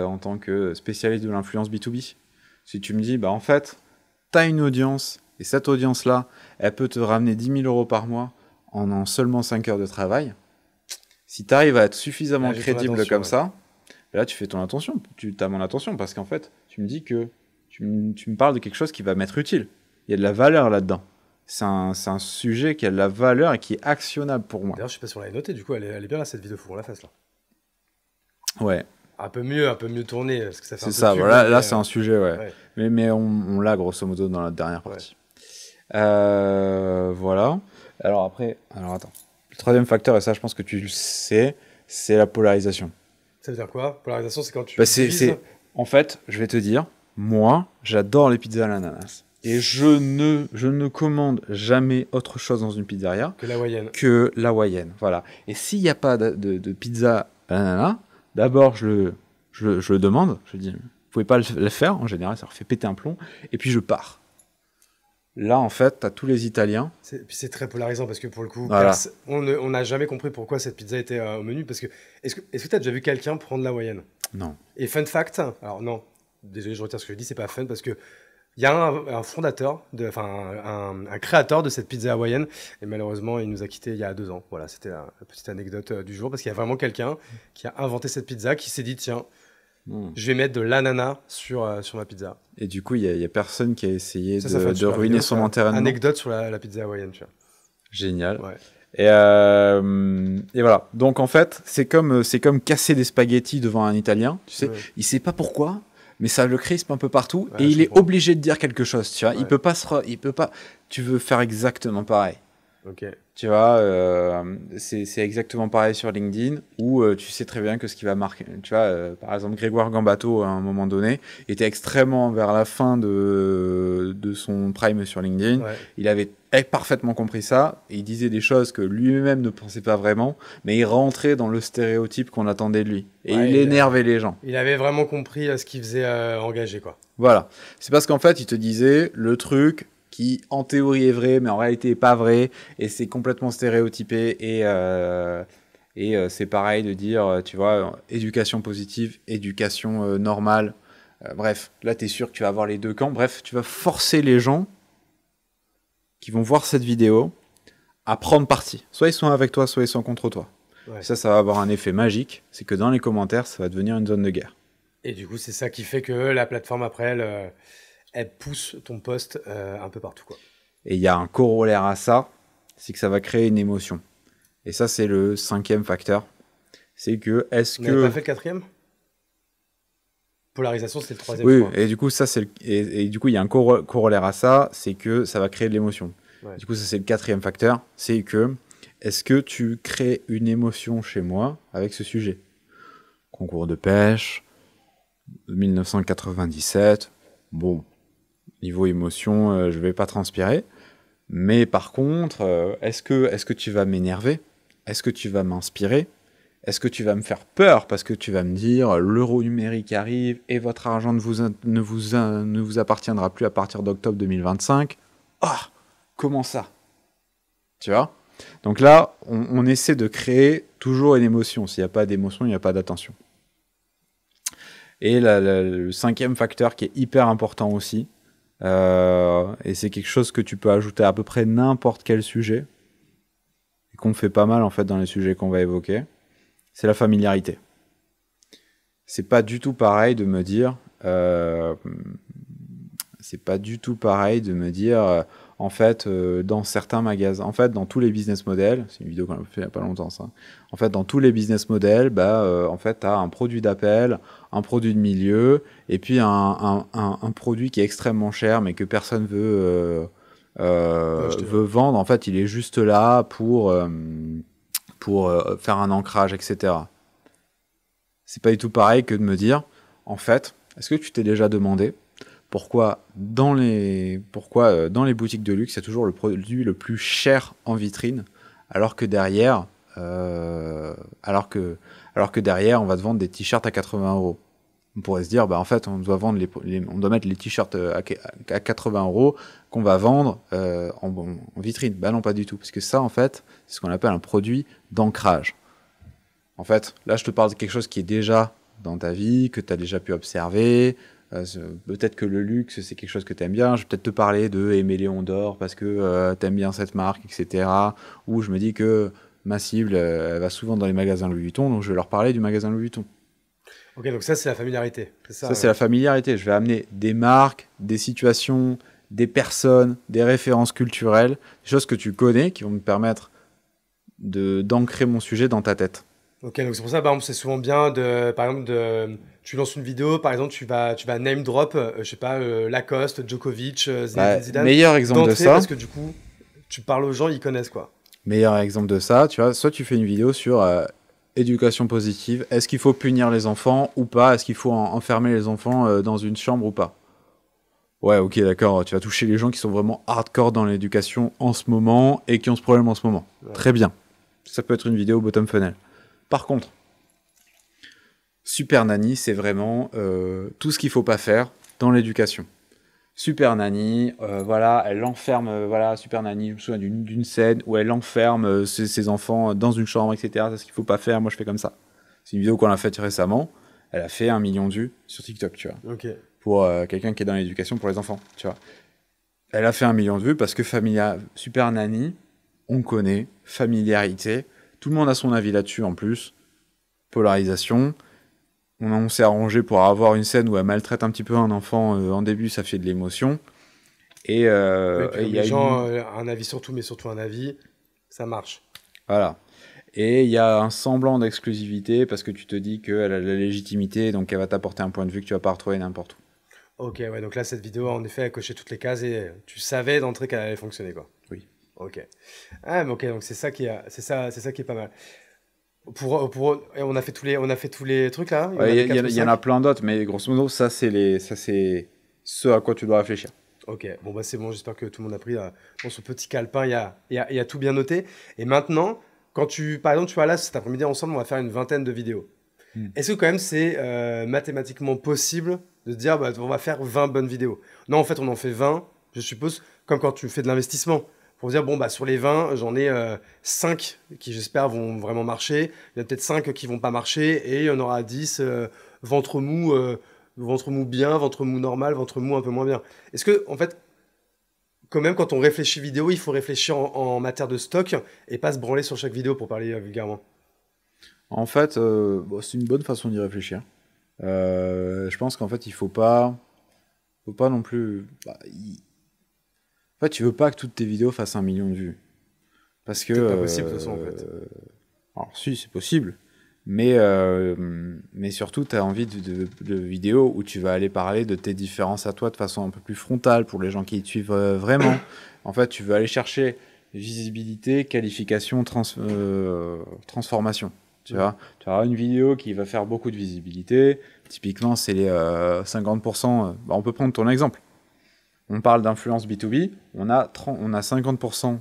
en tant que spécialiste de l'influence B2B, si tu me dis, bah en fait, tu as une audience, et cette audience-là, elle peut te ramener 10 000 € par mois en seulement 5 heures de travail, si tu arrives à être suffisamment crédible comme ça, là, tu fais ton attention, tu as mon attention, parce qu'en fait, tu me dis que tu me parles de quelque chose qui va m'être utile. Il y a de la valeur là-dedans. C'est un sujet qui a de la valeur et qui est actionnable pour moi. D'ailleurs, je sais pas si on l'avait noté, du coup, elle est bien là, cette vidéo, faut qu'on la fasse là. Ouais. Un peu mieux tourné, parce que ça fait un peu C'est ça, pub, voilà, là c'est un sujet, ouais. Ouais. Mais on l'a grosso modo dans la dernière partie. Voilà. Alors attends. Le troisième facteur, et ça je pense que tu le sais, c'est la polarisation. Ça veut dire quoi? Polarisation, c'est quand tu En fait, je vais te dire, moi, j'adore les pizzas à l'ananas. Et je ne commande jamais autre chose dans une pizzeria que la Hawaïenne. Que la Hawaïenne, voilà. Et s'il n'y a pas de pizza à l'ananas, d'abord je le demande, je dis, vous pouvez pas le faire, en général ça leur fait péter un plomb, et puis je pars. Là, en fait, t'as tous les Italiens. Puis c'est très polarisant parce que pour le coup, voilà. On n'a jamais compris pourquoi cette pizza était au menu. Parce que est-ce que tu as déjà vu quelqu'un prendre la Hawaïenne? Non. Et fun fact, alors non, désolé, je retire ce que je dis, c'est pas fun parce que il y a un fondateur, un créateur de cette pizza hawaïenne, et malheureusement, il nous a quittés il y a 2 ans. Voilà, c'était la petite anecdote du jour, parce qu'il y a vraiment quelqu'un qui a inventé cette pizza, qui s'est dit, tiens, je vais mettre de l'ananas sur ma pizza. Et du coup, il y a personne qui a essayé de ruiner son enterrement. Anecdote sur la pizza hawaïenne, tu vois. Génial. Ouais. Et voilà. Donc en fait, c'est comme casser des spaghettis devant un Italien. Tu sais, il sait pas pourquoi, mais ça le crispe un peu partout, et il est obligé de dire quelque chose. Tu vois, il peut pas. Tu veux faire exactement pareil. Ok. Tu vois, c'est exactement pareil sur LinkedIn, où tu sais très bien que ce qui va marquer. Tu vois, par exemple, Grégoire Gambato, à un moment donné, était extrêmement vers la fin de son prime sur LinkedIn. Ouais. Il avait parfaitement compris ça, et il disait des choses que lui-même ne pensait pas vraiment, mais il rentrait dans le stéréotype qu'on attendait de lui. Et il énervait les gens. Il avait vraiment compris ce qu'il faisait engager, quoi. Voilà. C'est parce qu'en fait, il te disait le truc qui en théorie est vrai, mais en réalité est pas vrai, et c'est complètement stéréotypé, et c'est pareil de dire, tu vois, éducation positive, éducation normale, bref, là t'es sûr que tu vas avoir les deux camps, bref, tu vas forcer les gens qui vont voir cette vidéo à prendre parti, soit ils sont avec toi, soit ils sont contre toi. Ouais. Ça va avoir un effet magique, c'est que dans les commentaires, ça va devenir une zone de guerre. Et du coup, c'est ça qui fait que la plateforme après, elle pousse ton post un peu partout, quoi. Et il y a un corollaire à ça, c'est que ça va créer une émotion. Et ça, c'est le 5e facteur. C'est que, On n'avait pas fait le 4e? Polarisation, c'est le 3e. Oui, et du coup, du coup, il y a un corollaire à ça, c'est que ça va créer de l'émotion. Ouais. Du coup, ça, c'est le 4e facteur. C'est que, est-ce que tu crées une émotion chez moi avec ce sujet? Concours de pêche, 1997. Bon, niveau émotion, je vais pas transpirer. Mais par contre, est-ce que tu vas m'énerver? Est-ce que tu vas m'inspirer? Est-ce que tu vas me faire peur parce que tu vas me dire l'euro numérique arrive et votre argent ne vous appartiendra plus à partir d'octobre 2025? Ah, comment ça? Tu vois? Donc là, on essaie de créer toujours une émotion. S'il n'y a pas d'émotion, il n'y a pas d'attention. Et le cinquième facteur qui est hyper important aussi, et c'est quelque chose que tu peux ajouter à peu près n'importe quel sujet, et qu'on fait pas mal en fait dans les sujets qu'on va évoquer, c'est la familiarité. C'est pas du tout pareil de me dire, en fait, dans certains magasins, en fait, dans tous les business models, c'est une vidéo qu'on a fait il n'y a pas longtemps, ça. En fait, dans tous les business models, en fait, tu as un produit d'appel, un produit de milieu, et puis un produit qui est extrêmement cher, mais que personne veut vendre. En fait, il est juste là pour faire un ancrage, etc. C'est pas du tout pareil que de me dire, en fait, est-ce que tu t'es déjà demandé pourquoi dans les boutiques de luxe, il y a toujours le produit le plus cher en vitrine, alors que derrière, on va te vendre des t-shirts à 80 euros. On pourrait se dire, en fait, on doit mettre les t-shirts à 80 euros qu'on va vendre en vitrine. Non, pas du tout, parce que ça, en fait, c'est ce qu'on appelle un produit d'ancrage. En fait, là, je te parle de quelque chose qui est déjà dans ta vie, que tu as déjà pu observer. Peut-être que le luxe, c'est quelque chose que tu aimes bien. Je vais peut-être te parler de Aimé Léon d'Or parce que tu aimes bien cette marque, etc. Ou je me dis que ma cible, elle va souvent dans les magasins Louis Vuitton, donc je vais leur parler du magasin Louis Vuitton. Ok, donc ça, c'est la familiarité. Ça, c'est la familiarité. Je vais amener des marques, des situations, des personnes, des références culturelles, des choses que tu connais qui vont me permettre d'ancrer mon sujet dans ta tête. Ok, donc c'est pour ça, par exemple, c'est souvent bien tu lances une vidéo, par exemple, tu vas name drop, je sais pas, Lacoste, Djokovic, Zinedine Zidane. Meilleur exemple de ça. Parce que du coup, tu parles aux gens, ils connaissent quoi. Meilleur exemple de ça, tu vois, soit tu fais une vidéo sur éducation positive, est-ce qu'il faut punir les enfants ou pas, est-ce qu'il faut enfermer les enfants dans une chambre ou pas. Ouais, ok, d'accord, tu vas toucher les gens qui sont vraiment hardcore dans l'éducation en ce moment et qui ont ce problème en ce moment. Ouais. Très bien. Ça peut être une vidéo bottom funnel. Par contre, Super Nanny, c'est vraiment tout ce qu'il ne faut pas faire dans l'éducation. Super Nanny, elle enferme, Super Nanny, je me souviens d'une scène où elle enferme ses enfants dans une chambre, etc. C'est ce qu'il ne faut pas faire, moi je fais comme ça. C'est une vidéo qu'on a faite récemment, elle a fait 1 million de vues sur TikTok, tu vois. Ok. Pour quelqu'un qui est dans l'éducation pour les enfants, tu vois. Elle a fait 1 million de vues parce que Super Nanny, on connaît, familiarité, tout le monde a son avis là-dessus en plus, polarisation. On s'est arrangé pour avoir une scène où elle maltraite un petit peu un enfant en début, ça fait de l'émotion. Et il y a les gens, un avis surtout, mais surtout un avis, ça marche. Voilà. Et il y a un semblant d'exclusivité parce que tu te dis qu'elle a la légitimité, donc elle va t'apporter un point de vue que tu vas pas retrouver n'importe où. Ok, ouais, donc là, cette vidéo, en effet, a coché toutes les cases et tu savais d'entrée qu'elle allait fonctionner, quoi. Oui. Ok. Ah, mais ok, donc c'est ça qui est pas mal. On a fait tous les trucs là. Il y en a plein d'autres, mais grosso modo, ça c'est ce à quoi tu dois réfléchir. Ok, bon bah c'est bon, j'espère que tout le monde a pris dans son petit calepin, il y a tout bien noté. Et maintenant, par exemple, tu vois là, cet après-midi ensemble, on va faire une 20aine de vidéos. Est-ce que quand même c'est mathématiquement possible de se dire, on va faire 20 bonnes vidéos? Non, en fait, on en fait 20, je suppose, comme quand tu fais de l'investissement. Pour dire, sur les 20, j'en ai 5 qui, j'espère, vont vraiment marcher. Il y en a peut-être 5 qui vont pas marcher. Et il y en aura 10 ventre mou bien, ventre mou normal, ventre mou un peu moins bien. Est-ce que, en fait, quand même, quand on réfléchit vidéo, il faut réfléchir en matière de stock et pas se branler sur chaque vidéo pour parler vulgairement? En fait, c'est une bonne façon d'y réfléchir. Je pense qu'en fait, il faut pas non plus... En fait, tu veux pas que toutes tes vidéos fassent 1 million de vues. Parce que... C'est pas possible, de toute façon, en fait. Alors, si, c'est possible. Mais surtout, tu as envie de vidéos où tu vas aller parler de tes différences à toi de façon un peu plus frontale pour les gens qui te suivent vraiment. En fait, tu veux aller chercher visibilité, qualification, transformation. Tu vois, tu auras une vidéo qui va faire beaucoup de visibilité. Typiquement, c'est les 50%. On peut prendre ton exemple. On parle d'influence B2B. On a 50%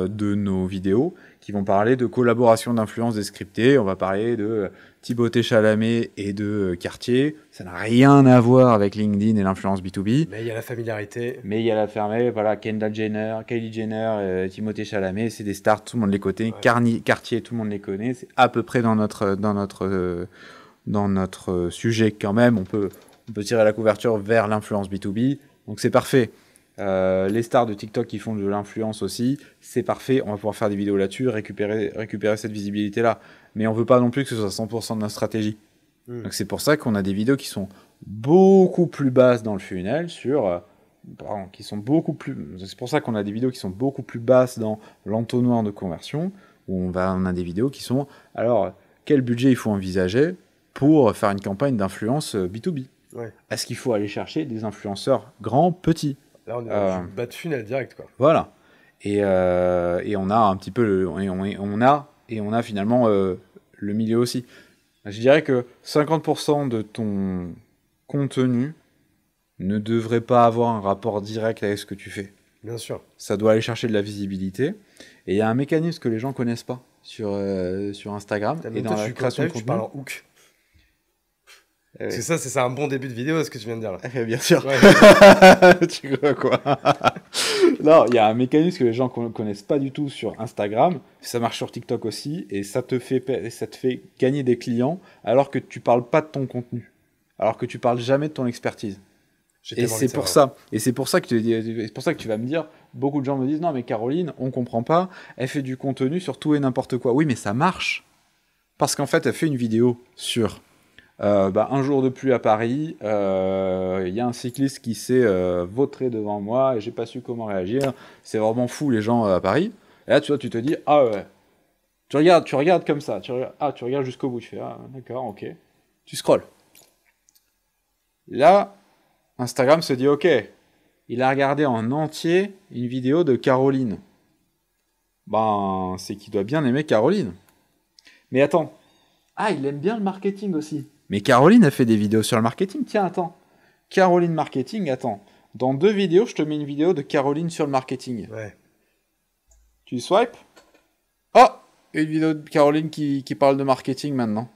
de nos vidéos qui vont parler de collaboration d'influence descriptée. On va parler de Timothée Chalamet et de Cartier. Ça n'a rien à voir avec LinkedIn et l'influence B2B. Mais il y a la familiarité. Mais il y a la fermée, voilà, Kendall Jenner, Kylie Jenner, Timothée Chalamet, c'est des stars, tout le monde les connaît. Ouais. Cartier, tout le monde les connaît. C'est à peu près dans notre sujet quand même. On peut tirer la couverture vers l'influence B2B. Donc c'est parfait. Les stars de TikTok qui font de l'influence aussi, c'est parfait. On va pouvoir faire des vidéos là-dessus, récupérer cette visibilité-là. Mais on veut pas non plus que ce soit 100% de notre stratégie. Donc c'est pour ça qu'on a des vidéos qui sont beaucoup plus basses dans le funnel c'est pour ça qu'on a des vidéos qui sont beaucoup plus basses dans l'entonnoir de conversion, où on a des vidéos qui sont, alors, quel budget il faut envisager pour faire une campagne d'influence B2B? Ouais. Est-ce qu'il faut aller chercher des influenceurs grands, petits? Là, on est dans du bas de funnel direct, quoi. Voilà. Et on a un petit peu on a finalement le milieu aussi. Je dirais que 50% de ton contenu ne devrait pas avoir un rapport direct avec ce que tu fais. Bien sûr. Ça doit aller chercher de la visibilité. Et il y a un mécanisme que les gens connaissent pas sur Instagram et dans la création de contenu. Tu parles en hook. C'est ça un bon début de vidéo, ce que tu viens de dire là. Bien sûr. Ouais. Tu crois quoi? Non, il y a un mécanisme que les gens connaissent pas du tout sur Instagram. Ça marche sur TikTok aussi, et ça te fait gagner des clients alors que tu parles pas de ton contenu, alors que tu parles jamais de ton expertise. Et c'est pour ça. Et c'est pour ça que tu vas me dire, beaucoup de gens me disent non mais Caroline, on comprend pas, elle fait du contenu sur tout et n'importe quoi. Oui, mais ça marche parce qu'en fait, elle fait une vidéo sur un jour de pluie à Paris, y a un cycliste qui s'est vautré devant moi et j'ai pas su comment réagir. C'est vraiment fou les gens à Paris. Et là, tu vois, tu te dis ah ouais. Tu regardes comme ça. Tu regardes jusqu'au bout. Tu fais ah d'accord, ok. Tu scrolles. Là, Instagram se dit ok. Il a regardé en entier une vidéo de Caroline. C'est qu'il doit bien aimer Caroline. Mais attends. Ah, il aime bien le marketing aussi. Mais Caroline a fait des vidéos sur le marketing. Tiens, attends. Caroline marketing, attends. Dans 2 vidéos, je te mets une vidéo de Caroline sur le marketing. Ouais. Tu swipes. Oh, une vidéo de Caroline qui parle de marketing maintenant.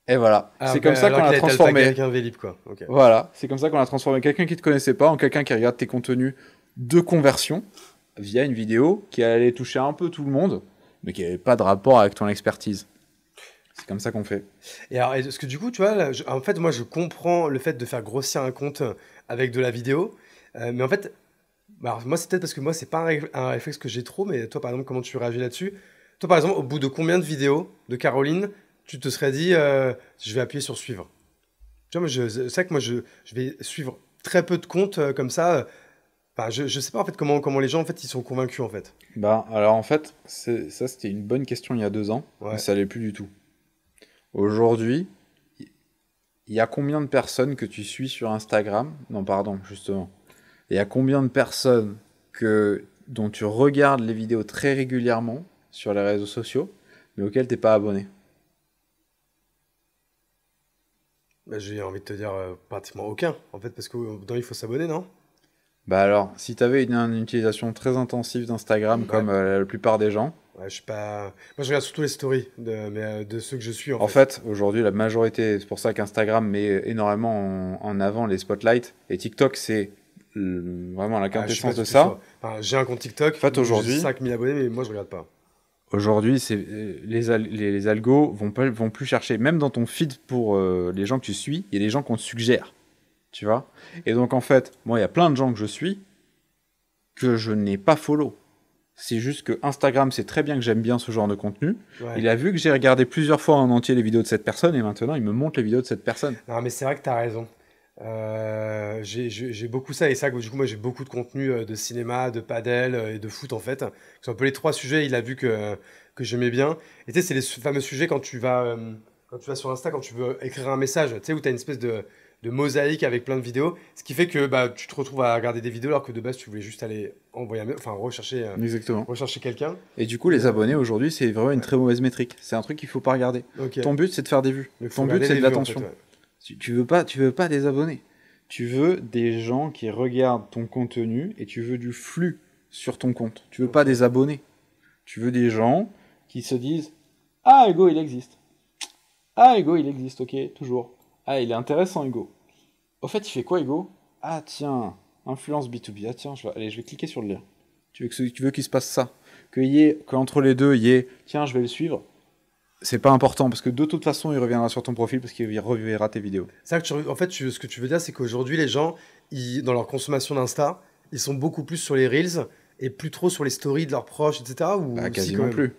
Et voilà. C'est comme ça qu'on a transformé. Quelqu'un Vélib, quoi. Okay. Voilà. C'est comme ça qu'on a transformé quelqu'un qui ne te connaissait pas en quelqu'un qui regarde tes contenus de conversion via une vidéo qui allait toucher un peu tout le monde, mais qui n'avait pas de rapport avec ton expertise. C'est comme ça qu'on fait. Et alors, est-ce que du coup, tu vois, là, en fait, moi, je comprends le fait de faire grossir un compte avec de la vidéo. Mais en fait, alors, moi, c'est peut-être parce que moi, c'est pas un réflexe que j'ai trop. Mais toi, par exemple, comment tu réagis là-dessus? Toi, par exemple, au bout de combien de vidéos de Caroline, tu te serais dit, je vais appuyer sur suivre? Tu vois, c'est vrai que moi, je vais suivre très peu de comptes comme ça. Je sais pas, en fait, comment les gens, en fait, ils sont convaincus, en fait. Alors, en fait, ça, c'était une bonne question il y a 2 ans. Ouais. Mais ça l'est plus du tout. Aujourd'hui, il y a combien de personnes que tu suis sur Instagram? Non, pardon, justement. Il y a combien de personnes dont tu regardes les vidéos très régulièrement sur les réseaux sociaux, mais auxquelles tu n'es pas abonné? J'ai envie de te dire pratiquement aucun, en fait, parce que il faut s'abonner, non? Alors, si tu avais une utilisation très intensive d'Instagram, comme la plupart des gens... Ouais, je suis pas... Moi, je regarde surtout les stories de ceux que je suis, en fait, aujourd'hui, la majorité, c'est pour ça qu'Instagram met énormément en avant les spotlights, et TikTok, c'est vraiment la quintessence de ça. J'ai un compte TikTok, en fait, aujourd'hui, j'ai 5000 abonnés, mais moi, je regarde pas. Aujourd'hui, les algos vont plus chercher, même dans ton feed pour les gens que tu suis, il y a des gens qu'on te suggère. Tu vois? Et donc, en fait, moi, il y a plein de gens que je suis que je n'ai pas follow. C'est juste que Instagram sait très bien que j'aime bien ce genre de contenu. Ouais. Il a vu que j'ai regardé plusieurs fois en entier les vidéos de cette personne et maintenant, il me montre les vidéos de cette personne. Non, mais c'est vrai que tu as raison. J'ai beaucoup ça et ça, du coup, moi, j'ai beaucoup de contenu de cinéma, de padel et de foot, en fait. C'est un peu les 3 sujets, il a vu que j'aimais bien. Et tu sais, c'est les fameux sujets quand tu vas sur Insta, quand tu veux écrire un message, tu sais, où tu as une espèce de de mosaïque avec plein de vidéos. Ce qui fait que bah, tu te retrouves à regarder des vidéos alors que de base, tu voulais juste aller envoyer enfin, Exactement. rechercher quelqu'un. Et du coup, les abonnés aujourd'hui, c'est vraiment une très mauvaise métrique. C'est un truc qu'il faut pas regarder. Ok. Ton but, c'est de faire des vues. Il faut Ton but, regarder c'est les de vues, en l'attention. fait, ouais. Tu veux pas des abonnés. Tu veux des gens qui regardent ton contenu et tu veux du flux sur ton compte. Tu veux pas des abonnés. Tu veux des gens qui se disent « Ah, Hugo, il existe. Ah, Hugo, il existe, ok, toujours. Ah, il est intéressant, Hugo. Au fait, il fait quoi, Hugo? Ah, tiens, influence B2B. Ah, tiens, je vais cliquer sur le lien. Tu veux qu'il se passe ça. Qu'entre les deux, il y ait « Tiens, je vais le suivre. » C'est pas important parce que de toute façon, il reviendra sur ton profil parce qu'il reverra tes vidéos. C'est ça que en fait, ce que tu veux dire, c'est qu'aujourd'hui, les gens, dans leur consommation d'Insta, ils sont beaucoup plus sur les Reels et plus trop sur les stories de leurs proches, etc. Ou Bah, si, quasiment quand même. plus.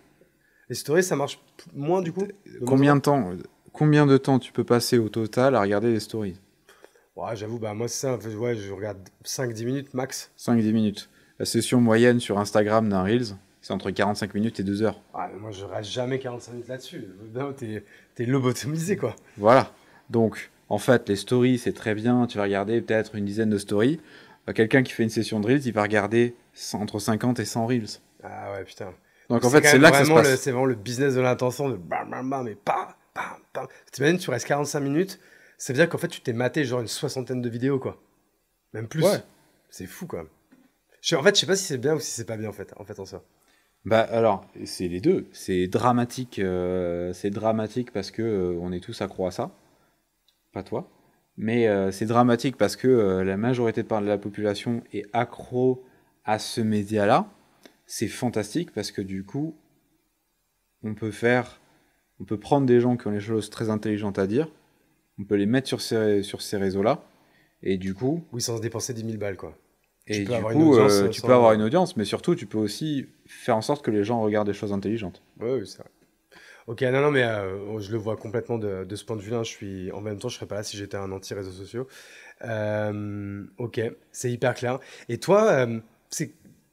Les stories, ça marche moins du coup? Combien de temps tu peux passer au total à regarder les stories? Ouais, j'avoue, bah, moi, c'est ça. En fait, ouais, je regarde 5-10 minutes max. 5-10 minutes. La session moyenne sur Instagram d'un Reels, c'est entre 45 minutes et 2 heures. Ouais, mais moi, je reste jamais 45 minutes là-dessus. Non, t'es lobotomisé, quoi. Voilà. Donc, en fait, les stories, c'est très bien. Tu vas regarder peut-être une dizaine de stories. Quelqu'un qui fait une session de Reels, il va regarder entre 50 et 100 Reels. Ah ouais, putain. Donc, en fait, c'est là que ça se passe. C'est vraiment le business de l'intention de bam, bam, bam, et bam, bam, bam. T'imagines, tu restes 45 minutes. Ça veut dire qu'en fait, tu t'es maté genre une 60aine de vidéos, quoi. Même plus. Ouais. C'est fou, quand même. En fait, je sais pas si c'est bien ou si c'est pas bien, en fait, en soi. Bah alors, c'est les deux. C'est dramatique parce que on est tous accros à ça. Pas toi. Mais c'est dramatique parce que la majorité de la population est accro à ce média-là. C'est fantastique parce que du coup, on peut prendre des gens qui ont des choses très intelligentes à dire, on peut les mettre sur ces réseaux-là, et du coup... Oui, sans se dépenser 10 000 balles, quoi. Et du coup, tu peux avoir une audience, mais surtout, tu peux aussi faire en sorte que les gens regardent des choses intelligentes. Oui, c'est vrai. Ok, non, mais je le vois complètement de ce point de vue-là. En même temps, je serais pas là si j'étais un anti-réseaux sociaux. Ok, c'est hyper clair. Et toi,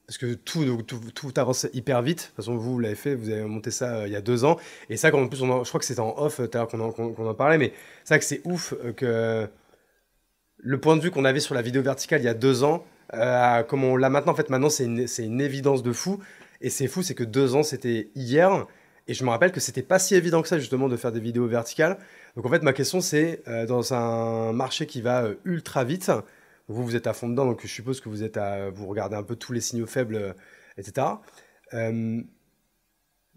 parce que tout avance hyper vite. De toute façon, vous l'avez fait, vous avez monté ça il y a 2 ans. Et ça, en plus, je crois que c'était en off tout à l'heure qu'on en parlait, mais c'est vrai que c'est ouf que le point de vue qu'on avait sur la vidéo verticale il y a 2 ans, comme on l'a maintenant, en fait, maintenant, c'est une évidence de fou. Et c'est fou, c'est que 2 ans, c'était hier. Et je me rappelle que c'était pas si évident que ça, justement, de faire des vidéos verticales. Donc, en fait, ma question, c'est dans un marché qui va ultra vite, vous êtes à fond dedans, donc je suppose que vous regardez un peu tous les signaux faibles, etc.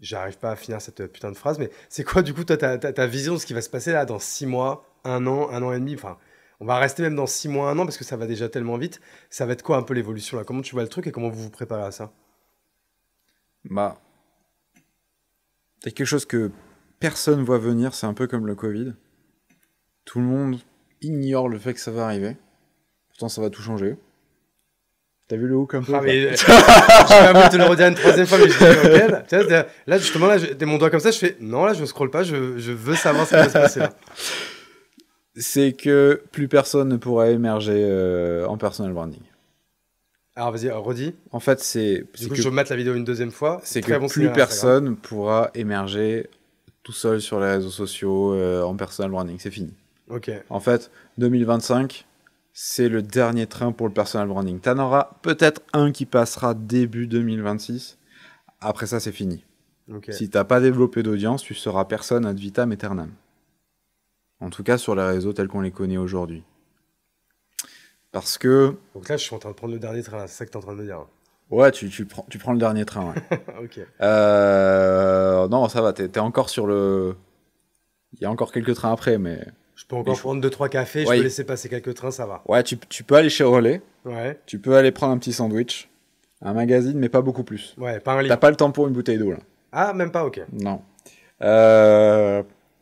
J'arrive pas à finir cette putain de phrase, mais c'est quoi, du coup, toi, ta vision de ce qui va se passer là dans 6 mois, 1 an et demi, enfin, on va rester même dans 6 mois, 1 an, parce que ça va déjà tellement vite. Ça va être quoi un peu l'évolution là? Comment tu vois le truc et comment vous vous préparez à ça? Bah, c'est quelque chose que personne voit venir, c'est un peu comme le Covid. Tout le monde ignore le fait que ça va arriver. Pourtant, ça va tout changer. T'as vu le hook un peu? Ah, mais je vais un peu te le redire une 3e fois, mais je dis ok. Tu vois, là, justement, là, mon doigt comme ça, je fais non, là, je scrolle pas, je veux savoir ce qui va se passer là. C'est que plus personne ne pourra émerger en personal branding. Alors, vas-y, redis. En fait, c'est. Du coup, je vais mettre la vidéo une 2e fois. C'est que plus personne pourra émerger tout seul sur les réseaux sociaux en personal branding. C'est fini. Ok. En fait, 2025, c'est le dernier train pour le personal branding. T'en auras peut-être un qui passera début 2026. Après ça, c'est fini. Okay. Si t'as pas développé d'audience, tu seras personne ad vitam aeternam. En tout cas, sur les réseaux tels qu'on les connaît aujourd'hui. Parce que... Donc là, je suis en train de prendre le dernier train, c'est ça que tu es en train de me dire. Ouais, tu prends le dernier train, ouais. Ok. Non, ça va, t'es encore sur le... Il y a encore quelques trains après, mais... Je peux encore prendre 2-3 cafés, je peux laisser passer quelques trains, ça va. Ouais, tu peux aller chez Relais. Ouais. Tu peux aller prendre un petit sandwich, un magazine, mais pas beaucoup plus. Ouais, pas un livre. T'as pas le temps pour une bouteille d'eau, là. Ah, même pas, ok. Non.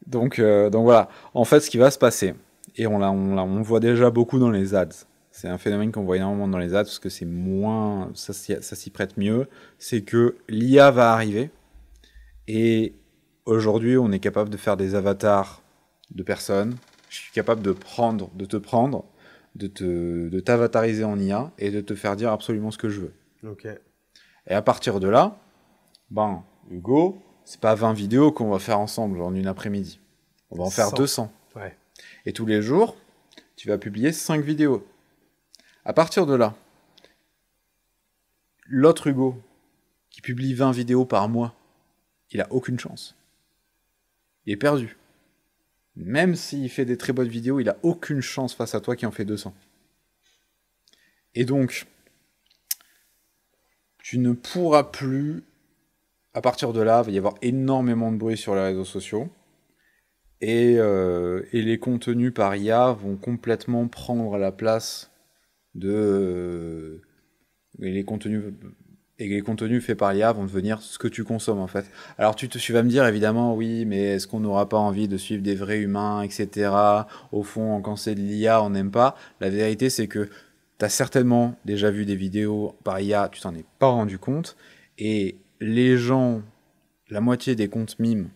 Donc voilà. En fait, ce qui va se passer, et on voit déjà beaucoup dans les ads, c'est un phénomène qu'on voit énormément dans les ads, parce que c'est moins... Ça s'y prête mieux, c'est que l'IA va arriver, et aujourd'hui, on est capable de faire des avatars de personnes. Je suis capable de te prendre, de t'avatariser en IA, et de te faire dire absolument ce que je veux. Ok. Et à partir de là, Hugo, c'est pas 20 vidéos qu'on va faire ensemble en une après-midi. On va en faire 200. Ouais. Et tous les jours, tu vas publier 5 vidéos. À partir de là, l'autre Hugo, qui publie 20 vidéos par mois, il a aucune chance. Il est perdu. Même s'il fait des très bonnes vidéos, il a aucune chance face à toi qui en fait 200. Et donc, tu ne pourras plus, à partir de là, il va y avoir énormément de bruit sur les réseaux sociaux. Et les contenus par IA vont complètement prendre la place de... et les contenus faits par l'IA vont devenir ce que tu consommes en fait. Alors tu vas me dire évidemment, oui, mais est-ce qu'on n'aura pas envie de suivre des vrais humains, etc. Au fond, quand c'est de l'IA, on n'aime pas. La vérité, c'est que tu as certainement déjà vu des vidéos par IA, tu t'en es pas rendu compte. Et les gens, la moitié des comptes mimes,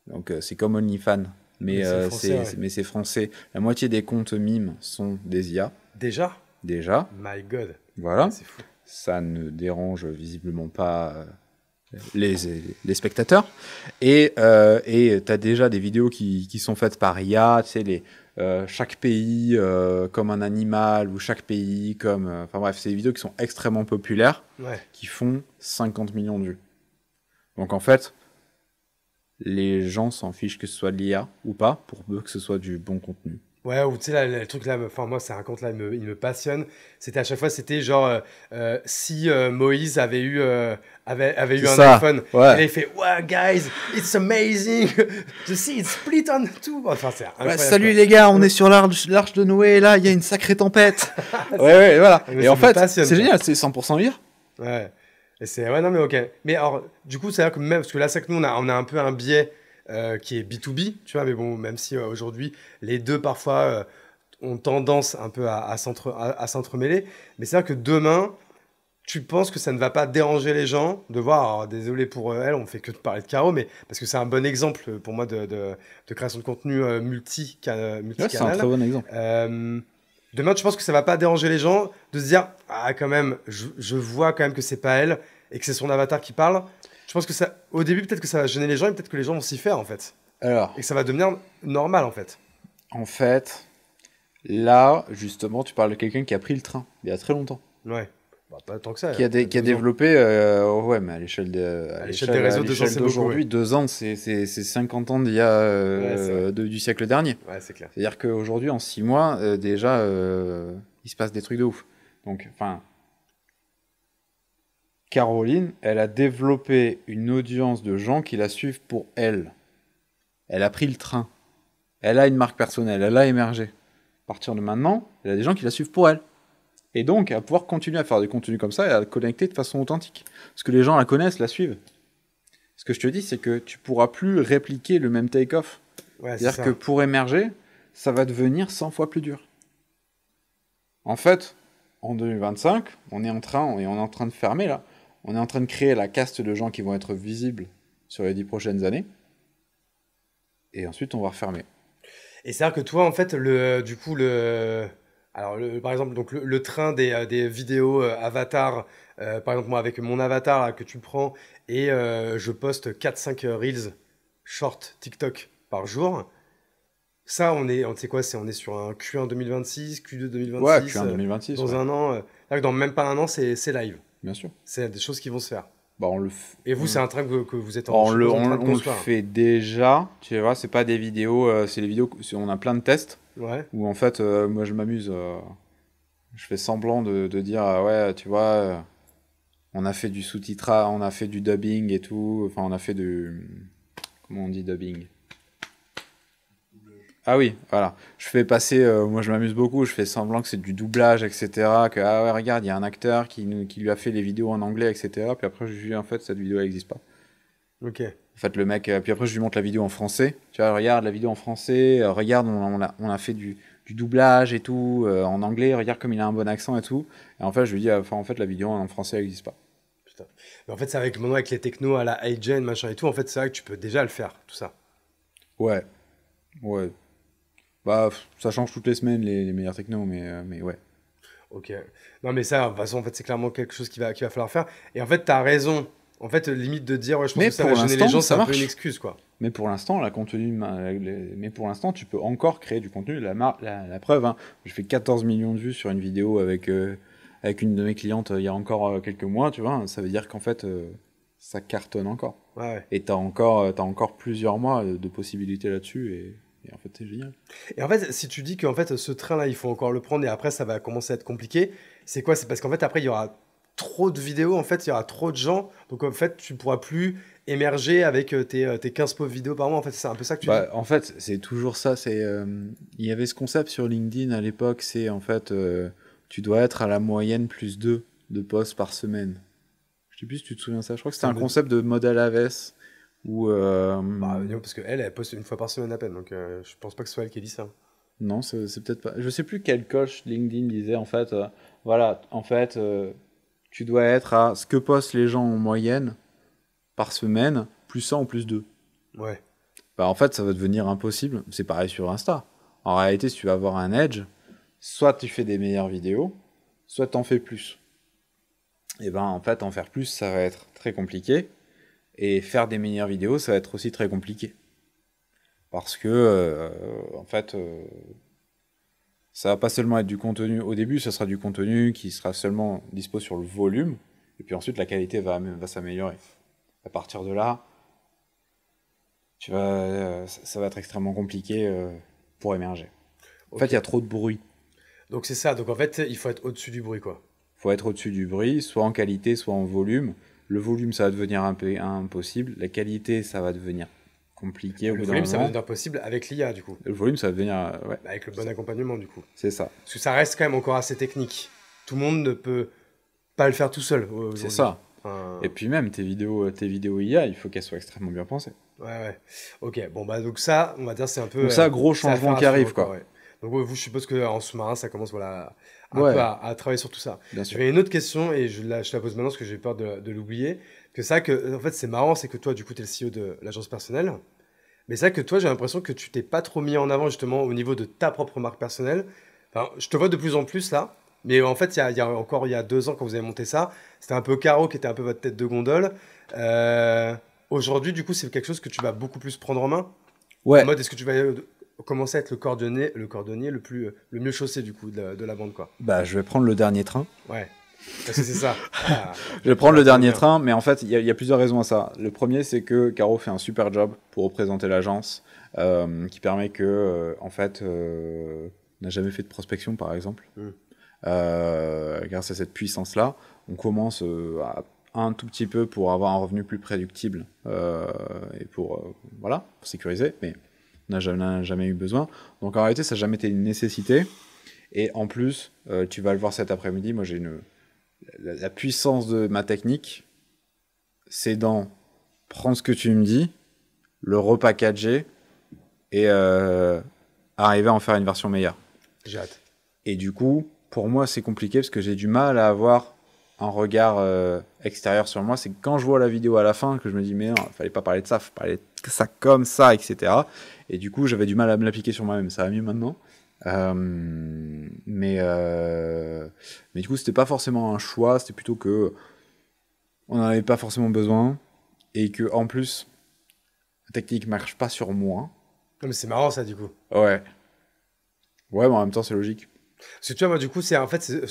donc c'est comme OnlyFans, mais c'est français. La moitié des comptes mimes sont des IA. Déjà. My God. Voilà. C'est fou. Ça ne dérange visiblement pas les spectateurs. Et tu as déjà des vidéos qui sont faites par IA, tu sais, chaque pays comme un animal, ou chaque pays comme... Enfin bref, c'est des vidéos qui sont extrêmement populaires, qui font 50 millions de vues. Donc en fait, les gens s'en fichent que ce soit de l'IA ou pas, pour peu que ce soit du bon contenu. Ouais, ou tu sais, le truc là, enfin, moi, c'est un compte là, il me passionne. C'était à chaque fois, c'était genre, si Moïse avait eu un iPhone, et là, il fait, wow, guys, it's amazing, to see it's split on two. Enfin, c'est incroyable. Salut les gars, on est sur l'arche de Noé, là, il y a une sacrée tempête. ouais, voilà. Et en fait, c'est génial, c'est 100% IA. Ouais. Et c'est, ouais, non, mais ok. Mais alors, du coup, c'est-à-dire que même, parce que là, c'est que nous, on a un peu un biais. Qui est B2B, tu vois, mais bon, même si aujourd'hui, les deux, parfois, ont tendance un peu à s'entremêler, mais c'est vrai que demain, tu penses que ça ne va pas déranger les gens de voir, alors, désolé pour elle, on fait que de parler de Caro, mais parce que c'est un bon exemple pour moi de création de contenu multicanal. Ouais, c'est un très bon exemple. Demain, tu penses que ça va pas déranger les gens de se dire, ah, quand même, je vois quand même que c'est pas elle et que c'est son avatar qui parle. Je pense que ça, au début, peut-être que ça va gêner les gens et peut-être que les gens vont s'y faire en fait. Alors, et que ça va devenir normal en fait. En fait, là, justement, tu parles de quelqu'un qui a pris le train il y a très longtemps. Ouais. Bah, pas tant que ça. Qui a développé, ouais, mais à l'échelle des réseaux d'aujourd'hui, 2 ans, c'est 50 ans d'il y a du siècle dernier. Ouais, c'est clair. C'est-à-dire qu'aujourd'hui, en 6 mois, déjà, il se passe des trucs de ouf. Donc, enfin. Caroline, elle a développé une audience de gens qui la suivent pour elle. Elle a pris le train. Elle a une marque personnelle. Elle a émergé. À partir de maintenant, elle a des gens qui la suivent pour elle. Et donc, elle va pouvoir continuer à faire des contenus comme ça et à la connecter de façon authentique. Parce que les gens la connaissent, la suivent. Ce que je te dis, c'est que tu pourras plus répliquer le même take-off. Ouais, c'est-à-dire que pour émerger, ça va devenir 100 fois plus dur. En fait, en 2025, on est en train de fermer là. On est en train de créer la caste de gens qui vont être visibles sur les 10 prochaines années. Et ensuite, on va refermer. Et c'est-à-dire que toi, en fait, par exemple, donc le train des vidéos avatar, par exemple, moi, avec mon avatar là, que tu prends, et je poste 4-5 Reels short TikTok par jour. Ça, on est quoi? On est sur un Q1 2026, Q2 2026. Ouais, Q1 2026. Dans un an. Là, dans même pas un an, c'est live. Bien sûr. C'est des choses qui vont se faire. Bah, et vous, c'est un train que vous êtes en train de construire. On le fait déjà. Tu vois, c'est pas des vidéos, c'est les vidéos. On a plein de tests. Ouais. Où en fait, moi, je m'amuse. Je fais semblant de dire, ouais, tu vois, on a fait du sous-titrage, on a fait du dubbing et tout. Enfin, on a fait du. Comment on dit dubbing? Ah oui, voilà. Je fais passer, moi je m'amuse beaucoup, je fais semblant que c'est du doublage, etc. Que, ah ouais, regarde, il y a un acteur qui lui a fait les vidéos en anglais, etc. Puis après, je lui dis, en fait, cette vidéo, elle n'existe pas. Ok. En fait, le mec, puis après, je lui montre la vidéo en français. Tu vois, regarde la vidéo en français, regarde, on a fait du doublage et tout, en anglais, regarde comme il a un bon accent et tout. Et en fait, je lui dis, enfin, en fait, la vidéo en français, elle n'existe pas. Putain. Mais en fait, c'est maintenant avec les technos à la iGen, machin et tout, en fait, c'est vrai que tu peux déjà le faire, tout ça. Ouais. Ouais. Bah, ça change toutes les semaines, les meilleurs technos, mais ouais. Ok. Non, mais ça, de toute façon, en fait, c'est clairement quelque chose qu'il va falloir faire. Et en fait, tu as raison En fait, limite de dire, ouais, je pense Mais que ça pour va gêner les l'instant, gens, ça c'est un peu marche. une excuse, quoi. Mais pour l'instant, tu peux encore créer du contenu. La preuve, hein, je fais 14 millions de vues sur une vidéo avec une de mes clientes il y a encore quelques mois, tu vois. Ça veut dire qu'en fait, ça cartonne encore. Ouais. Et t'as encore plusieurs mois de possibilités là-dessus. Et en fait, c'est génial. Et en fait, si tu dis qu'en fait, ce train-là, il faut encore le prendre et après, ça va commencer à être compliqué, c'est quoi? C'est parce qu'en fait, après, il y aura trop de vidéos, en fait, il y aura trop de gens. Donc, en fait, tu pourras plus émerger avec tes 15 pauvres vidéos par mois. En fait, c'est un peu ça que tu dis. En fait, c'est toujours ça. Il y avait ce concept sur LinkedIn à l'époque, c'est en fait, tu dois être à la moyenne plus 2 de posts par semaine. Je sais plus si tu te souviens de ça. Je crois que c'était un concept de Model Aves où Non, parce qu'elle poste une fois par semaine à peine. Donc, je pense pas que ce soit elle qui ait dit ça. non, c'est peut-être pas. Je sais plus quel coach LinkedIn disait en fait. Voilà, en fait, tu dois être à ce que postent les gens en moyenne par semaine, plus 100 ou plus 2. Ouais. Bah, en fait, ça va devenir impossible. C'est pareil sur Insta. En réalité, si tu veux avoir un edge, soit tu fais des meilleures vidéos, soit tu en fais plus. Et ben, en fait, en faire plus, ça va être très compliqué. Et faire des meilleures vidéos, ça va être aussi très compliqué. Parce que, en fait, ça va pas seulement être du contenu. Au début, ça sera du contenu qui sera seulement dispo sur le volume. Et puis ensuite, la qualité va s'améliorer. À partir de là, ça va être extrêmement compliqué pour émerger. En fait, il y a trop de bruit. Donc, c'est ça. Donc, en fait, il faut être au-dessus du bruit, quoi. Il faut être au-dessus du bruit, soit en qualité, soit en volume. Le volume, ça va devenir un peu impossible. La qualité, ça va devenir compliqué au bout Le d'un volume, ça va moment. devenir possible avec l'IA, du coup. Le volume, ça va devenir... ouais, Avec le bon accompagnement, du coup. c'est ça. Parce que ça reste quand même encore assez technique. Tout le monde ne peut pas le faire tout seul aujourd'hui. C'est ça. Enfin, Et puis même, tes vidéos IA, il faut qu'elles soient extrêmement bien pensées. ouais. Ok, bon, bah, donc ça, on va dire, c'est un peu. Donc ça, gros c'est à changement faire qui à arrive, suivre, quoi. ouais. Donc, ouais, vous, je suppose qu'en sous-marin, ça commence, voilà, un Ouais. peu à travailler sur tout ça. Bien sûr. J'avais une autre question et je la pose maintenant parce que j'ai peur de l'oublier. Que ça, en fait, c'est marrant, c'est que toi, du coup, tu es le CEO de l'agence personnelle. Mais c'est vrai que toi, j'ai l'impression que tu t'es pas trop mis en avant justement au niveau de ta propre marque personnelle. Enfin, je te vois de plus en plus là. Mais en fait, il y a 2 ans, quand vous avez monté ça, c'était un peu Caro qui était un peu votre tête de gondole. Aujourd'hui, du coup, c'est quelque chose que tu vas beaucoup plus prendre en main. Ouais. En mode, est-ce que tu vas commencer à être le cordonnier le mieux chaussé du coup de la bande, quoi. Bah, je vais prendre le dernier train. Ouais. Parce que c'est ça. Ah, Je vais prendre le dernier bien. train, mais en fait, il y a plusieurs raisons à ça. Le premier, c'est que Caro fait un super job pour représenter l'agence, qui permet que, en fait, on n'a jamais fait de prospection, par exemple. Grâce à cette puissance-là, on commence un tout petit peu pour avoir un revenu plus prédictible et pour sécuriser, mais on n'a jamais eu besoin. Donc en réalité, ça n'a jamais été une nécessité. Et en plus, tu vas le voir cet après-midi, moi j'ai la puissance de ma technique, c'est dans prendre ce que tu me dis, le repackager et arriver à en faire une version meilleure. J'ai hâte. Et du coup, pour moi, c'est compliqué parce que j'ai du mal à avoir un regard extérieur sur moi. C'est quand je vois la vidéo à la fin que je me dis mais non, il fallait pas parler de ça, faut parler de ça comme ça, etc. Et du coup, j'avais du mal à me l'appliquer sur moi-même. Ça va mieux maintenant. Mais du coup, c'était pas forcément un choix, c'était plutôt que on n'en avait pas forcément besoin et que en plus, la technique marche pas sur moi. Non, mais c'est marrant ça du coup. Ouais, mais en même temps, c'est logique. Parce que tu vois, moi, du coup,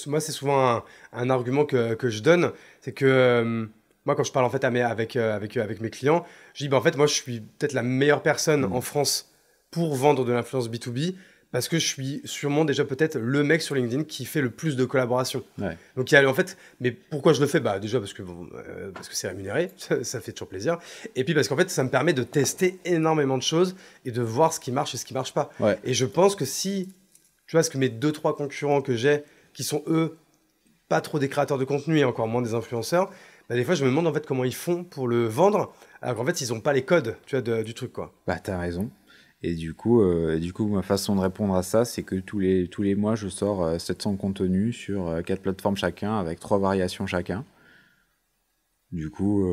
moi, c'est souvent un argument que je donne. C'est que moi, quand je parle en fait avec mes clients, je dis, bah, en fait, moi, je suis peut-être la meilleure personne en France pour vendre de l'influence B2B parce que je suis sûrement déjà peut-être le mec sur LinkedIn qui fait le plus de collaborations. Ouais. Donc, il y a en fait, mais pourquoi je le fais? Bah, déjà parce que c'est rémunéré, ça fait toujours plaisir. Et puis parce qu'en fait, ça me permet de tester énormément de choses et de voir ce qui marche et ce qui marche pas. Ouais. Et je pense que si tu vois, ce que mes 2-3 concurrents que j'ai, qui sont eux, pas trop des créateurs de contenu et encore moins des influenceurs, bah, des fois je me demande en fait comment ils font pour le vendre, alors qu'en fait ils ont pas les codes, tu vois, du truc quoi. Bah t'as raison. Et du coup, ma façon de répondre à ça, c'est que tous les mois, je sors 700 contenus sur 4 plateformes chacun, avec 3 variations chacun. Du coup...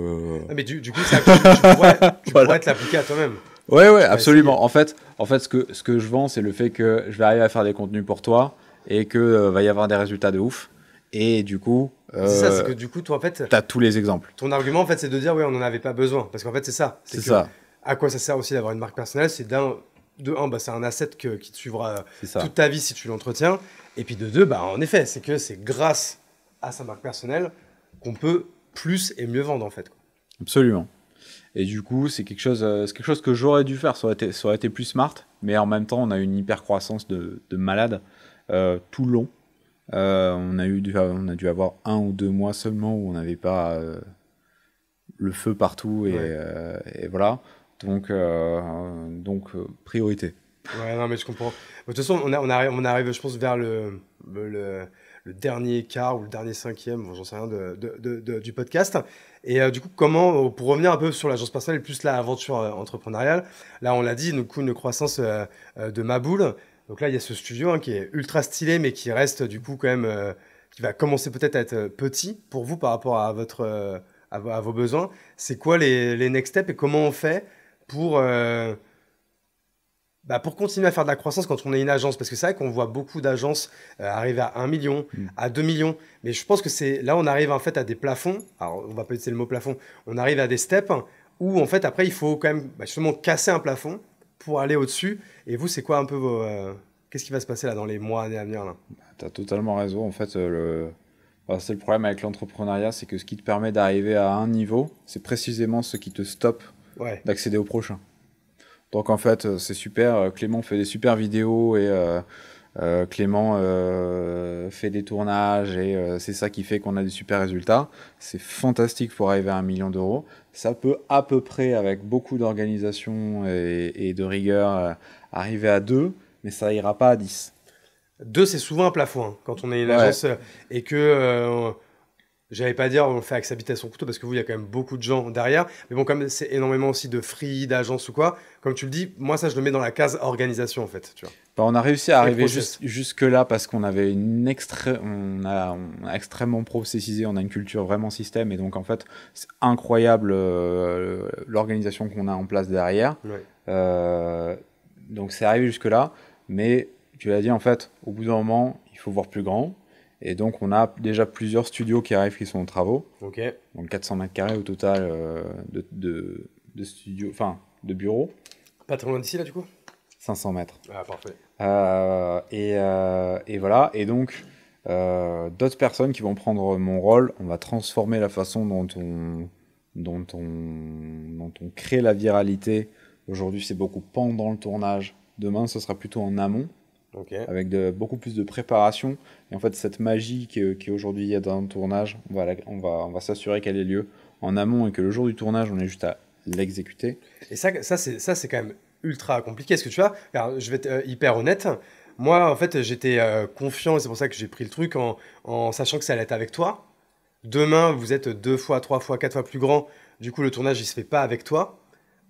Ah, mais du coup, tu pourrais te l'appliquer à toi-même. Ouais, absolument. En fait, ce que je vends, c'est le fait que je vais arriver à faire des contenus pour toi et que va y avoir des résultats de ouf. Et du coup, C'est ça, c'est que du coup, toi, en fait, tu as tous les exemples. ton argument, en fait, c'est de dire, oui, on n'en avait pas besoin. Parce qu'en fait, c'est ça. C'est Que, ça, à quoi ça sert aussi d'avoir une marque personnelle? C'est de un, bah, c'est un asset qui te suivra c'est ça. toute ta vie si tu l'entretiens. Et puis de deux, bah, en effet, c'est que c'est grâce à sa marque personnelle qu'on peut plus et mieux vendre, en fait, quoi. Absolument. Et du coup, c'est quelque chose que j'aurais dû faire. Ça aurait été plus smart. Mais en même temps, on a eu une hyper croissance de malade tout le long. On a dû avoir 1 ou 2 mois seulement où on n'avait pas le feu partout et voilà. Donc, priorité. Ouais, non, mais je comprends. De toute façon, on arrive, je pense, vers le dernier quart ou le dernier cinquième, bon, j'en sais rien, du podcast. Et du coup, pour revenir un peu sur l'agence personnelle, plus l'aventure entrepreneuriale, là, on l'a dit, du coup, une croissance de Maboule. Donc là, il y a ce studio qui est ultra stylé, mais qui reste, du coup, quand même, qui va commencer peut-être à être petit pour vous par rapport à à vos besoins. C'est quoi les next steps et comment on fait pour, pour continuer à faire de la croissance quand on est une agence? Parce que c'est vrai qu'on voit beaucoup d'agences arriver à 1 million, à 2 millions. Mais je pense que là, on arrive en fait à des plafonds. Alors, on va pas utiliser le mot plafond. On arrive à des steps où, en fait, après, il faut quand même justement casser un plafond pour aller au-dessus. Et vous, c'est quoi un peu qu'est-ce qui va se passer là dans les mois, années à venir là? Tu as totalement raison. En fait, c'est le problème avec l'entrepreneuriat, c'est que ce qui te permet d'arriver à un niveau, c'est précisément ce qui te stoppe Ouais. d'accéder au prochain. Donc en fait, c'est super. Clément fait des super vidéos et Clément fait des tournages et c'est ça qui fait qu'on a des super résultats. C'est fantastique pour arriver à 1 million d'euros. Ça peut à peu près, avec beaucoup d'organisation et de rigueur, arriver à 2, mais ça ira pas à 10. 2, c'est souvent un plafond quand on est une Ouais, agence et que j'allais pas dire on le fait avec sa bite à son couteau parce que vous, il y a quand même beaucoup de gens derrière. Mais bon, comme c'est énormément aussi de free, d'agences ou quoi, comme tu le dis, moi, ça, je le mets dans la case organisation, en fait. Tu vois. bah, on a réussi à Et arriver process. jusque-là parce qu'on avait on a extrêmement processisé, on a une culture vraiment système et donc en fait, c'est incroyable l'organisation qu'on a en place derrière. Ouais. Donc c'est arrivé jusque-là, mais tu l'as dit en fait, au bout d'un moment, il faut voir plus grand. Et donc on a déjà plusieurs studios qui arrivent qui sont en travaux, Ok. donc 400 mètres carrés au total de studios, enfin de bureaux, Pas très loin d'ici, là, du coup? 500 mètres. Ah, parfait. Et voilà, et donc d'autres personnes qui vont prendre mon rôle, on va transformer la façon dont on crée la viralité. Aujourd'hui, c'est beaucoup pendant le tournage. Demain, ce sera plutôt en amont, Ok. avec beaucoup plus de préparation. Et en fait, cette magie qui aujourd'hui il y a dans le tournage, on va s'assurer qu'elle ait lieu en amont et que le jour du tournage, on est juste à l'exécuter. Et ça c'est quand même ultra compliqué. Est-ce que tu vois, alors, je vais être hyper honnête. Moi, en fait, j'étais confiant et c'est pour ça que j'ai pris le truc en sachant que ça allait être avec toi. Demain, vous êtes 2 fois, 3 fois, 4 fois plus grand. Du coup, le tournage, il se fait pas avec toi.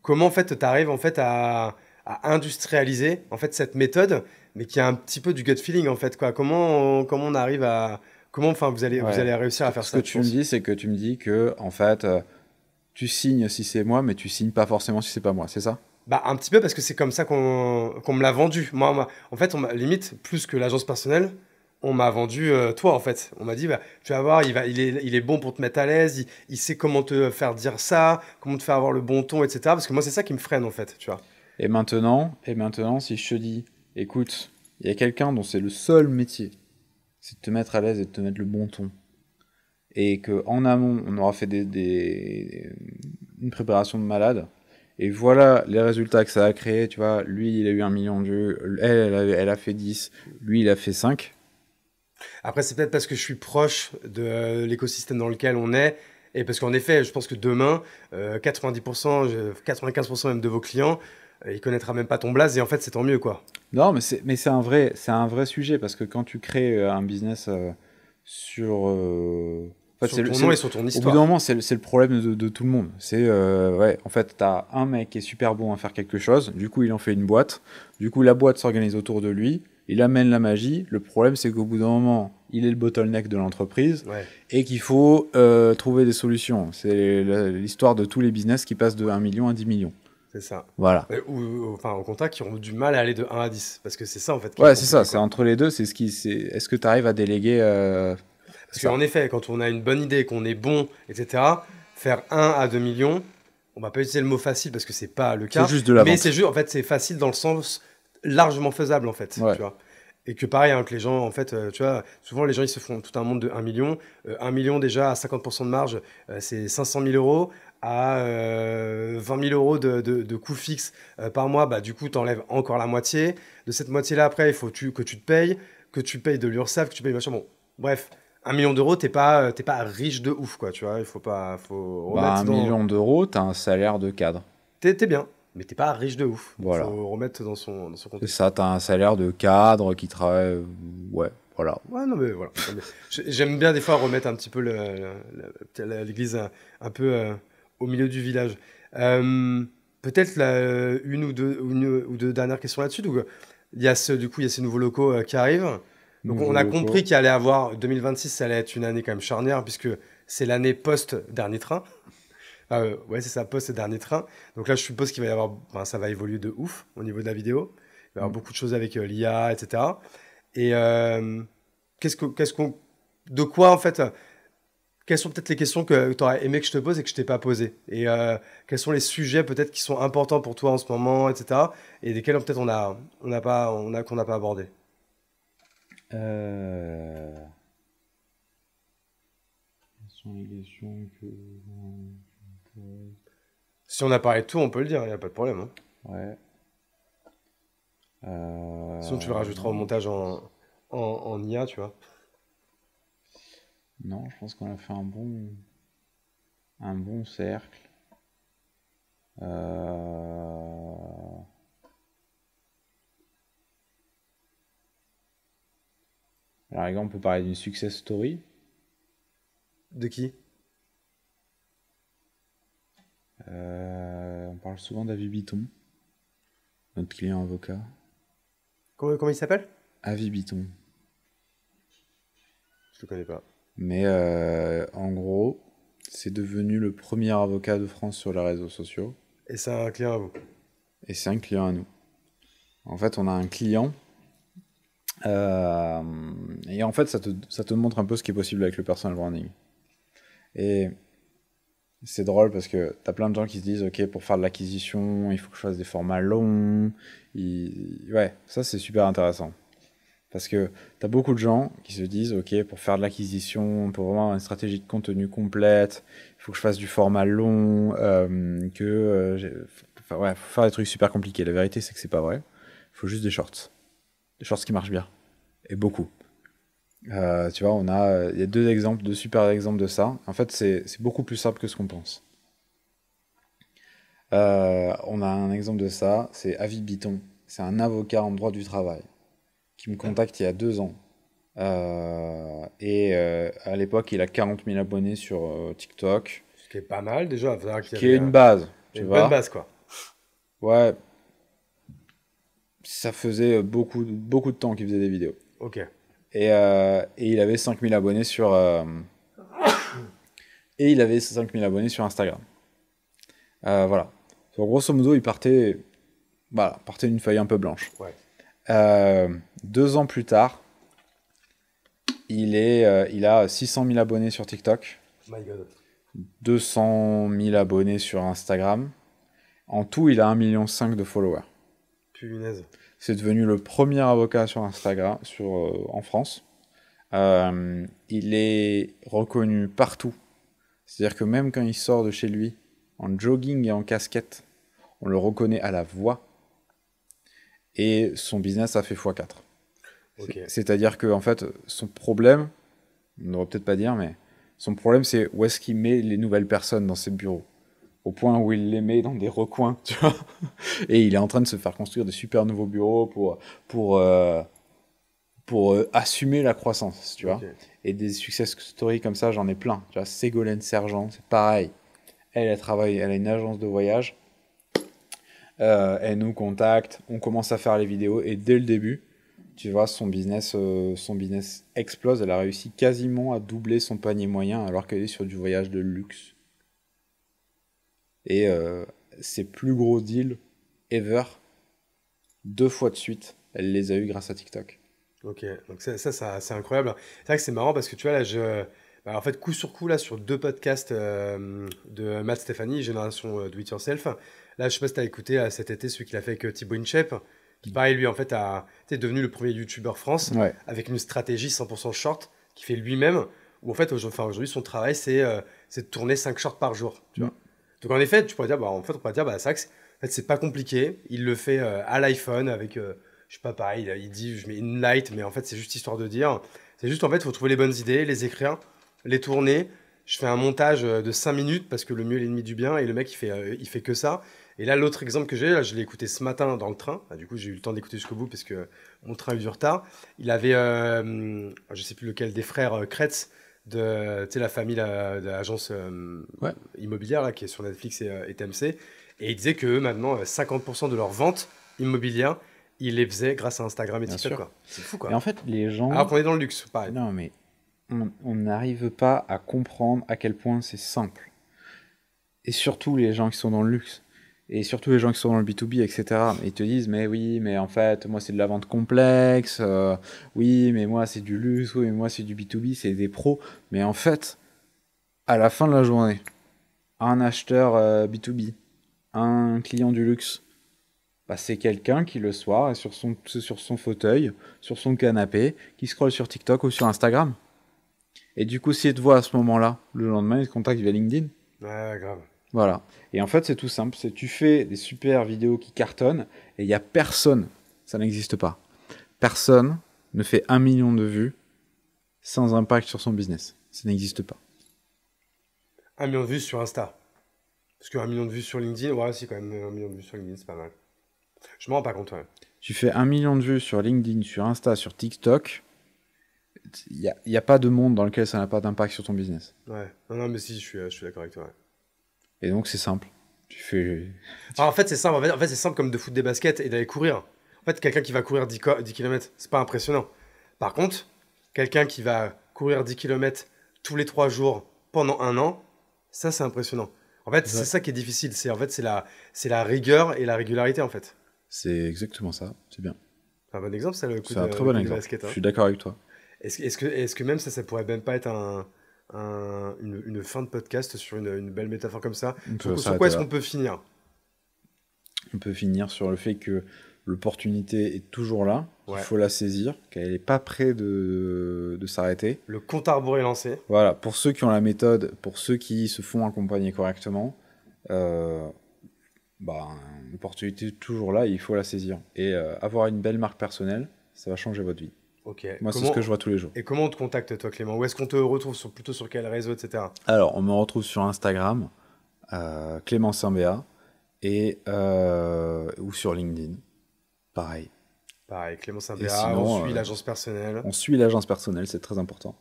Comment, en fait, tu arrives en fait, à industrialiser en fait, cette méthode, mais qui a un petit peu du gut feeling, en fait, quoi. Comment on arrive à... Comment, enfin, vous Ouais. allez réussir à faire Ce ça, que tu tu me penses? dis, c'est que tu me dis que, en fait, tu signes si c'est moi, mais tu signes pas forcément si c'est pas moi, c'est ça? Bah, un petit peu parce que c'est comme ça qu'on me l'a vendu. En fait, limite, plus que l'agence personnelle, on m'a vendu toi, en fait. On m'a dit, bah, tu vas voir, il est bon pour te mettre à l'aise, il sait comment te faire dire ça, comment te faire avoir le bon ton, etc. Parce que moi, c'est ça qui me freine, en fait, tu vois. Et maintenant, si je te dis, écoute, il y a quelqu'un dont c'est le seul métier, c'est de te mettre à l'aise et de te mettre le bon ton, et que en amont, on aura fait une préparation de malade, et voilà les résultats que ça a créé, tu vois, lui, il a eu 1 million de vues, elle a fait 10, lui, il a fait 5. Après, c'est peut-être parce que je suis proche de l'écosystème dans lequel on est. Et parce qu'en effet, je pense que demain, 90%, 95% même de vos clients, ils connaîtront même pas ton blaze. Et en fait, c'est tant mieux, quoi. Non, c'est un vrai sujet parce que quand tu crées un business sur, en fait, Sur ton nom et sur ton au bout d'un histoire. moment, c'est le problème de tout le monde. C'est, ouais, en fait, t'as un mec qui est super bon à faire quelque chose, du coup, il en fait une boîte, du coup, la boîte s'organise autour de lui, il amène la magie. Le problème, c'est qu'au bout d'un moment, il est le bottleneck de l'entreprise Ouais, et qu'il faut trouver des solutions. C'est l'histoire de tous les business qui passent de 1 million à 10 millions. c'est ça. Voilà. Enfin, au contraire, qui ont du mal à aller de 1 à 10. Parce que c'est ça, en fait, qui est Ouais, c'est ça, compliqué, c'est quoi. entre les deux, est-ce que tu arrives à déléguer Parce Ça. qu'en effet, quand on a une bonne idée, qu'on est bon, etc., faire 1 à 2 millions, on va pas utiliser le mot facile parce que c'est pas le C'est cas, juste de la mais vente. c'est juste, en fait, c'est facile dans le sens largement faisable, en fait, Ouais. tu vois. Et que pareil, hein, que les gens, en fait, tu vois, souvent les gens, ils se font tout un monde de 1 million. 1 million déjà à 50% de marge, c'est 500 000 euros. À 20 000 euros de coûts fixes par mois, bah, du coup, tu enlèves encore la moitié. De cette moitié-là, après, il faut que tu te payes, que tu payes de l'URSSAF, que tu payes machin. Bon, bref, 1 million d'euros, t'es pas riche de ouf, quoi, tu vois. Il faut pas, faut Bah, remettre un dans. million d'euros, t'as un salaire de cadre. T'es bien, mais t'es pas riche de ouf. Donc, Voilà. faut remettre dans son C'est contexte. ça, t'as un salaire de cadre qui travaille. Ouais, voilà. Ouais, non, mais voilà. Non, mais j'aime bien des fois remettre un petit peu l'église un peu au milieu du village. Euh, Peut-être une ou deux dernières questions là-dessus. Donc, du coup, il y a ces nouveaux locaux qui arrivent. Donc, on Nouveau a locaux. compris qu'il allait avoir 2026, ça allait être une année quand même charnière puisque c'est l'année post-dernier train. Ouais, c'est ça, post-dernier train. Donc là, je suppose qu'il va y avoir, enfin, ça va évoluer de ouf au niveau de la vidéo. Il va y avoir Mm. beaucoup de choses avec l'IA, etc. Et qu'est-ce qu'on, de quoi en fait, quelles sont peut-être les questions que tu aurais aimé que je te pose et que je t'ai pas posées? Et quels sont les sujets peut-être qui sont importants pour toi en ce moment, etc. Et desquels peut-être qu'on n'a pas abordé. Euh... Quelles sont les questions que... Si on a parlé de tout, on peut le dire, il n'y a pas de problème, hein. Ouais. Sinon, tu le rajouteras au Non, montage en IA, tu vois. non, je pense qu'on a fait un bon cercle. Euh... Alors, exemple, on peut parler d'une success story. De qui? On parle souvent d'Avi Biton, notre client avocat. Comment il s'appelle? Avi Biton. Je le connais pas. Mais en gros, c'est devenu le premier avocat de France sur les réseaux sociaux. Et c'est un client à vous. Et c'est un client à nous. En fait, on a un client. euh, et en fait, ça te montre un peu ce qui est possible avec le personal branding. Et c'est drôle parce que t'as plein de gens qui se disent, ok, pour faire de l'acquisition, il faut que je fasse des formats longs. Ouais, ça c'est super intéressant. Parce que t'as beaucoup de gens qui se disent, ok, pour faire de l'acquisition, pour vraiment avoir une stratégie de contenu complète, il faut que je fasse du format long, enfin, ouais, faut faire des trucs super compliqués. La vérité, c'est que c'est pas vrai. Il faut juste des shorts. Des shorts qui marchent bien. Et beaucoup. Tu vois, il y a deux super exemples de ça. En fait, c'est beaucoup plus simple que ce qu'on pense. On a un exemple de ça, c'est Avi Biton. C'est un avocat en droit du travail qui me contacte il y a 2 ans. À l'époque, il a 40 000 abonnés sur TikTok, Ce qui est pas mal déjà. Il faudra ce qu'il y qui avait est une base, il y a tu une bonne vois. base, quoi. Ouais, ça faisait beaucoup de temps qu'il faisait des vidéos. Ok. Et il avait 5 000 abonnés sur Instagram. Voilà. Donc, grosso modo, partait d'une feuille un peu blanche. Ouais. 2 ans plus tard, il a 600 000 abonnés sur TikTok, My God. 200 000 abonnés sur Instagram. En tout, il a 1,5 million de followers. Punaise. C'est devenu le premier avocat sur Instagram en France. Il est reconnu partout. C'est-à-dire que même quand il sort de chez lui, en jogging et en casquette, on le reconnaît à la voix. Et son business a fait x4. Ok. C'est-à-dire que en fait, son problème, on ne devrait peut-être pas dire, mais son problème, c'est où est-ce qu'il met les nouvelles personnes dans ses bureaux. Au point où il les met dans des recoins, tu vois. Et il est en train de se faire construire des super nouveaux bureaux pour, euh, pour assumer la croissance, tu vois. Ok. Et des success stories comme ça, j'en ai plein. Tu vois, Ségolène Sergent, c'est pareil. Elle travaille, elle a une agence de voyage. Elle nous contacte, on commence à faire les vidéos et dès le début, tu vois, son business explose. Elle a réussi quasiment à doubler son panier moyen alors qu'elle est sur du voyage de luxe. Et ses plus gros deals ever, 2 fois de suite, elle les a eu grâce à TikTok. Ok, donc c'est incroyable. C'est vrai que c'est marrant parce que tu vois, là, bah, en fait, coup sur coup, là, sur deux podcasts de Matt Stéphanie, Génération Do It Yourself, là, je sais pas si t'as écouté cet été celui qu'il a fait avec Thibaut InShape, qui, pareil, lui, en fait, t'es devenu le premier YouTuber France Ouais, avec une stratégie 100% short qu'il fait lui-même, où en fait, aujourd'hui, son travail, c'est de tourner 5 shorts par jour, tu mm, vois. Donc, en effet, tu pourrais dire, bah, en fait, on pourrait dire, bah, c'est vrai que en fait, c'est pas compliqué. Il le fait à l'iPhone avec je sais pas, pareil, il dit je mets une light, mais en fait, c'est juste histoire de dire. C'est juste, en fait, il faut trouver les bonnes idées, les écrire, les tourner. Je fais un montage de 5 minutes parce que le mieux est l'ennemi du bien et le mec, il fait que ça. Et là, l'autre exemple que j'ai, là, je l'ai écouté ce matin dans le train. Bah, du coup, j'ai eu le temps d'écouter jusqu'au bout parce que mon train a eu du retard. Il avait, je sais plus lequel, des frères Kretz de, tu sais, la famille de l'agence ouais, immobilière là, qui est sur Netflix et TMC. Et il disait que eux, maintenant, 50% de leurs ventes immobilières, ils les faisaient grâce à Instagram et bien TikTok, sûr. quoi. C'est fou, Mais quoi. en fait, les Alors gens, qu'on est dans le luxe, pareil. non, mais on n'arrive pas à comprendre à quel point c'est simple. Et surtout les gens qui sont dans le luxe. Et surtout les gens qui sont dans le B2B, etc. Ils te disent, mais oui, mais en fait, moi c'est de la vente complexe. Oui, mais moi c'est du luxe. Oui, mais moi c'est du B2B, c'est des pros. Mais en fait, à la fin de la journée, un acheteur B2B, un client du luxe, bah, c'est quelqu'un qui le soir est sur son fauteuil, sur son canapé, qui scrolle sur TikTok ou sur Instagram. Et du coup, s'il te voit à ce moment-là, le lendemain, il te contacte via LinkedIn. Ouais, grave. Voilà. Et en fait, c'est tout simple. C'est tu fais des super vidéos qui cartonnent et il n'y a personne. Ça n'existe pas. Personne ne fait 1 million de vues sans impact sur son business. Ça n'existe pas. 1 million de vues sur Insta. Parce que 1 million de vues sur LinkedIn, ouais, si, quand même, 1 million de vues sur LinkedIn, c'est pas mal. Je m'en rends pas compte, ouais. Tu fais 1 million de vues sur LinkedIn, sur Insta, sur TikTok. Il y a pas de monde dans lequel ça n'a pas d'impact sur ton business. Ouais. Non, non, mais si, je suis d'accord avec toi, ouais. Et donc, c'est simple. Tu fais. Ah, en fait, c'est simple. En fait, c'est simple comme de foutre des baskets et d'aller courir. En fait, quelqu'un qui va courir 10 km, c'est pas impressionnant. Par contre, quelqu'un qui va courir 10 km tous les 3 jours pendant 1 an, ça, c'est impressionnant. En fait, c'est Ouais. ça qui est difficile. C'est la rigueur et la régularité, en fait. C'est exactement ça. C'est bien. C'est un bon exemple, ça, C'est un très le bon coup des exemple. baskets, Je hein. suis d'accord avec toi. Est-ce que même ça pourrait même pas être une fin de podcast sur une belle métaphore comme ça? On peut Sur quoi s'arrêter est-ce là. qu'on peut finir? On peut finir sur le fait que l'opportunité est toujours là, qu'il Ouais. faut la saisir, qu'elle n'est pas près de s'arrêter. Le compte à rebours est lancé. Voilà, pour ceux qui ont la méthode, pour ceux qui se font accompagner correctement, euh, bah, l'opportunité est toujours là et il faut la saisir. Et avoir une belle marque personnelle, ça va changer votre vie. Ok. Moi, c'est ce que je vois tous les jours. Et comment on te contacte, toi, Clément? Où est-ce qu'on te retrouve plutôt sur quel réseau, etc. Alors, on me retrouve sur Instagram, Clément Simbéa, ou sur LinkedIn. Pareil. Pareil, Clément Et Saint-Béat, on sinon, suit l'agence personnelle. on suit l'agence personnelle, c'est très important.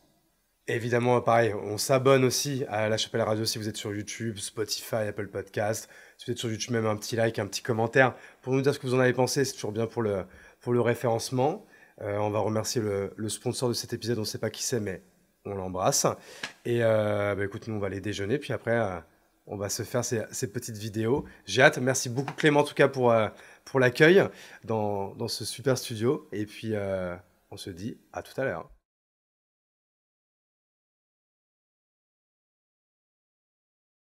Évidemment, pareil, on s'abonne aussi à La Chapelle Radio si vous êtes sur YouTube, Spotify, Apple Podcast. Si vous êtes sur YouTube, même un petit like, un petit commentaire pour nous dire ce que vous en avez pensé. C'est toujours bien pour le référencement. On va remercier le sponsor de cet épisode. On ne sait pas qui c'est, mais on l'embrasse. Et bah, écoute, nous, on va aller déjeuner. Puis après, on va se faire ces petites vidéos. J'ai hâte. Merci beaucoup, Clément, en tout cas, pour l'accueil dans ce super studio. Et puis, on se dit à tout à l'heure.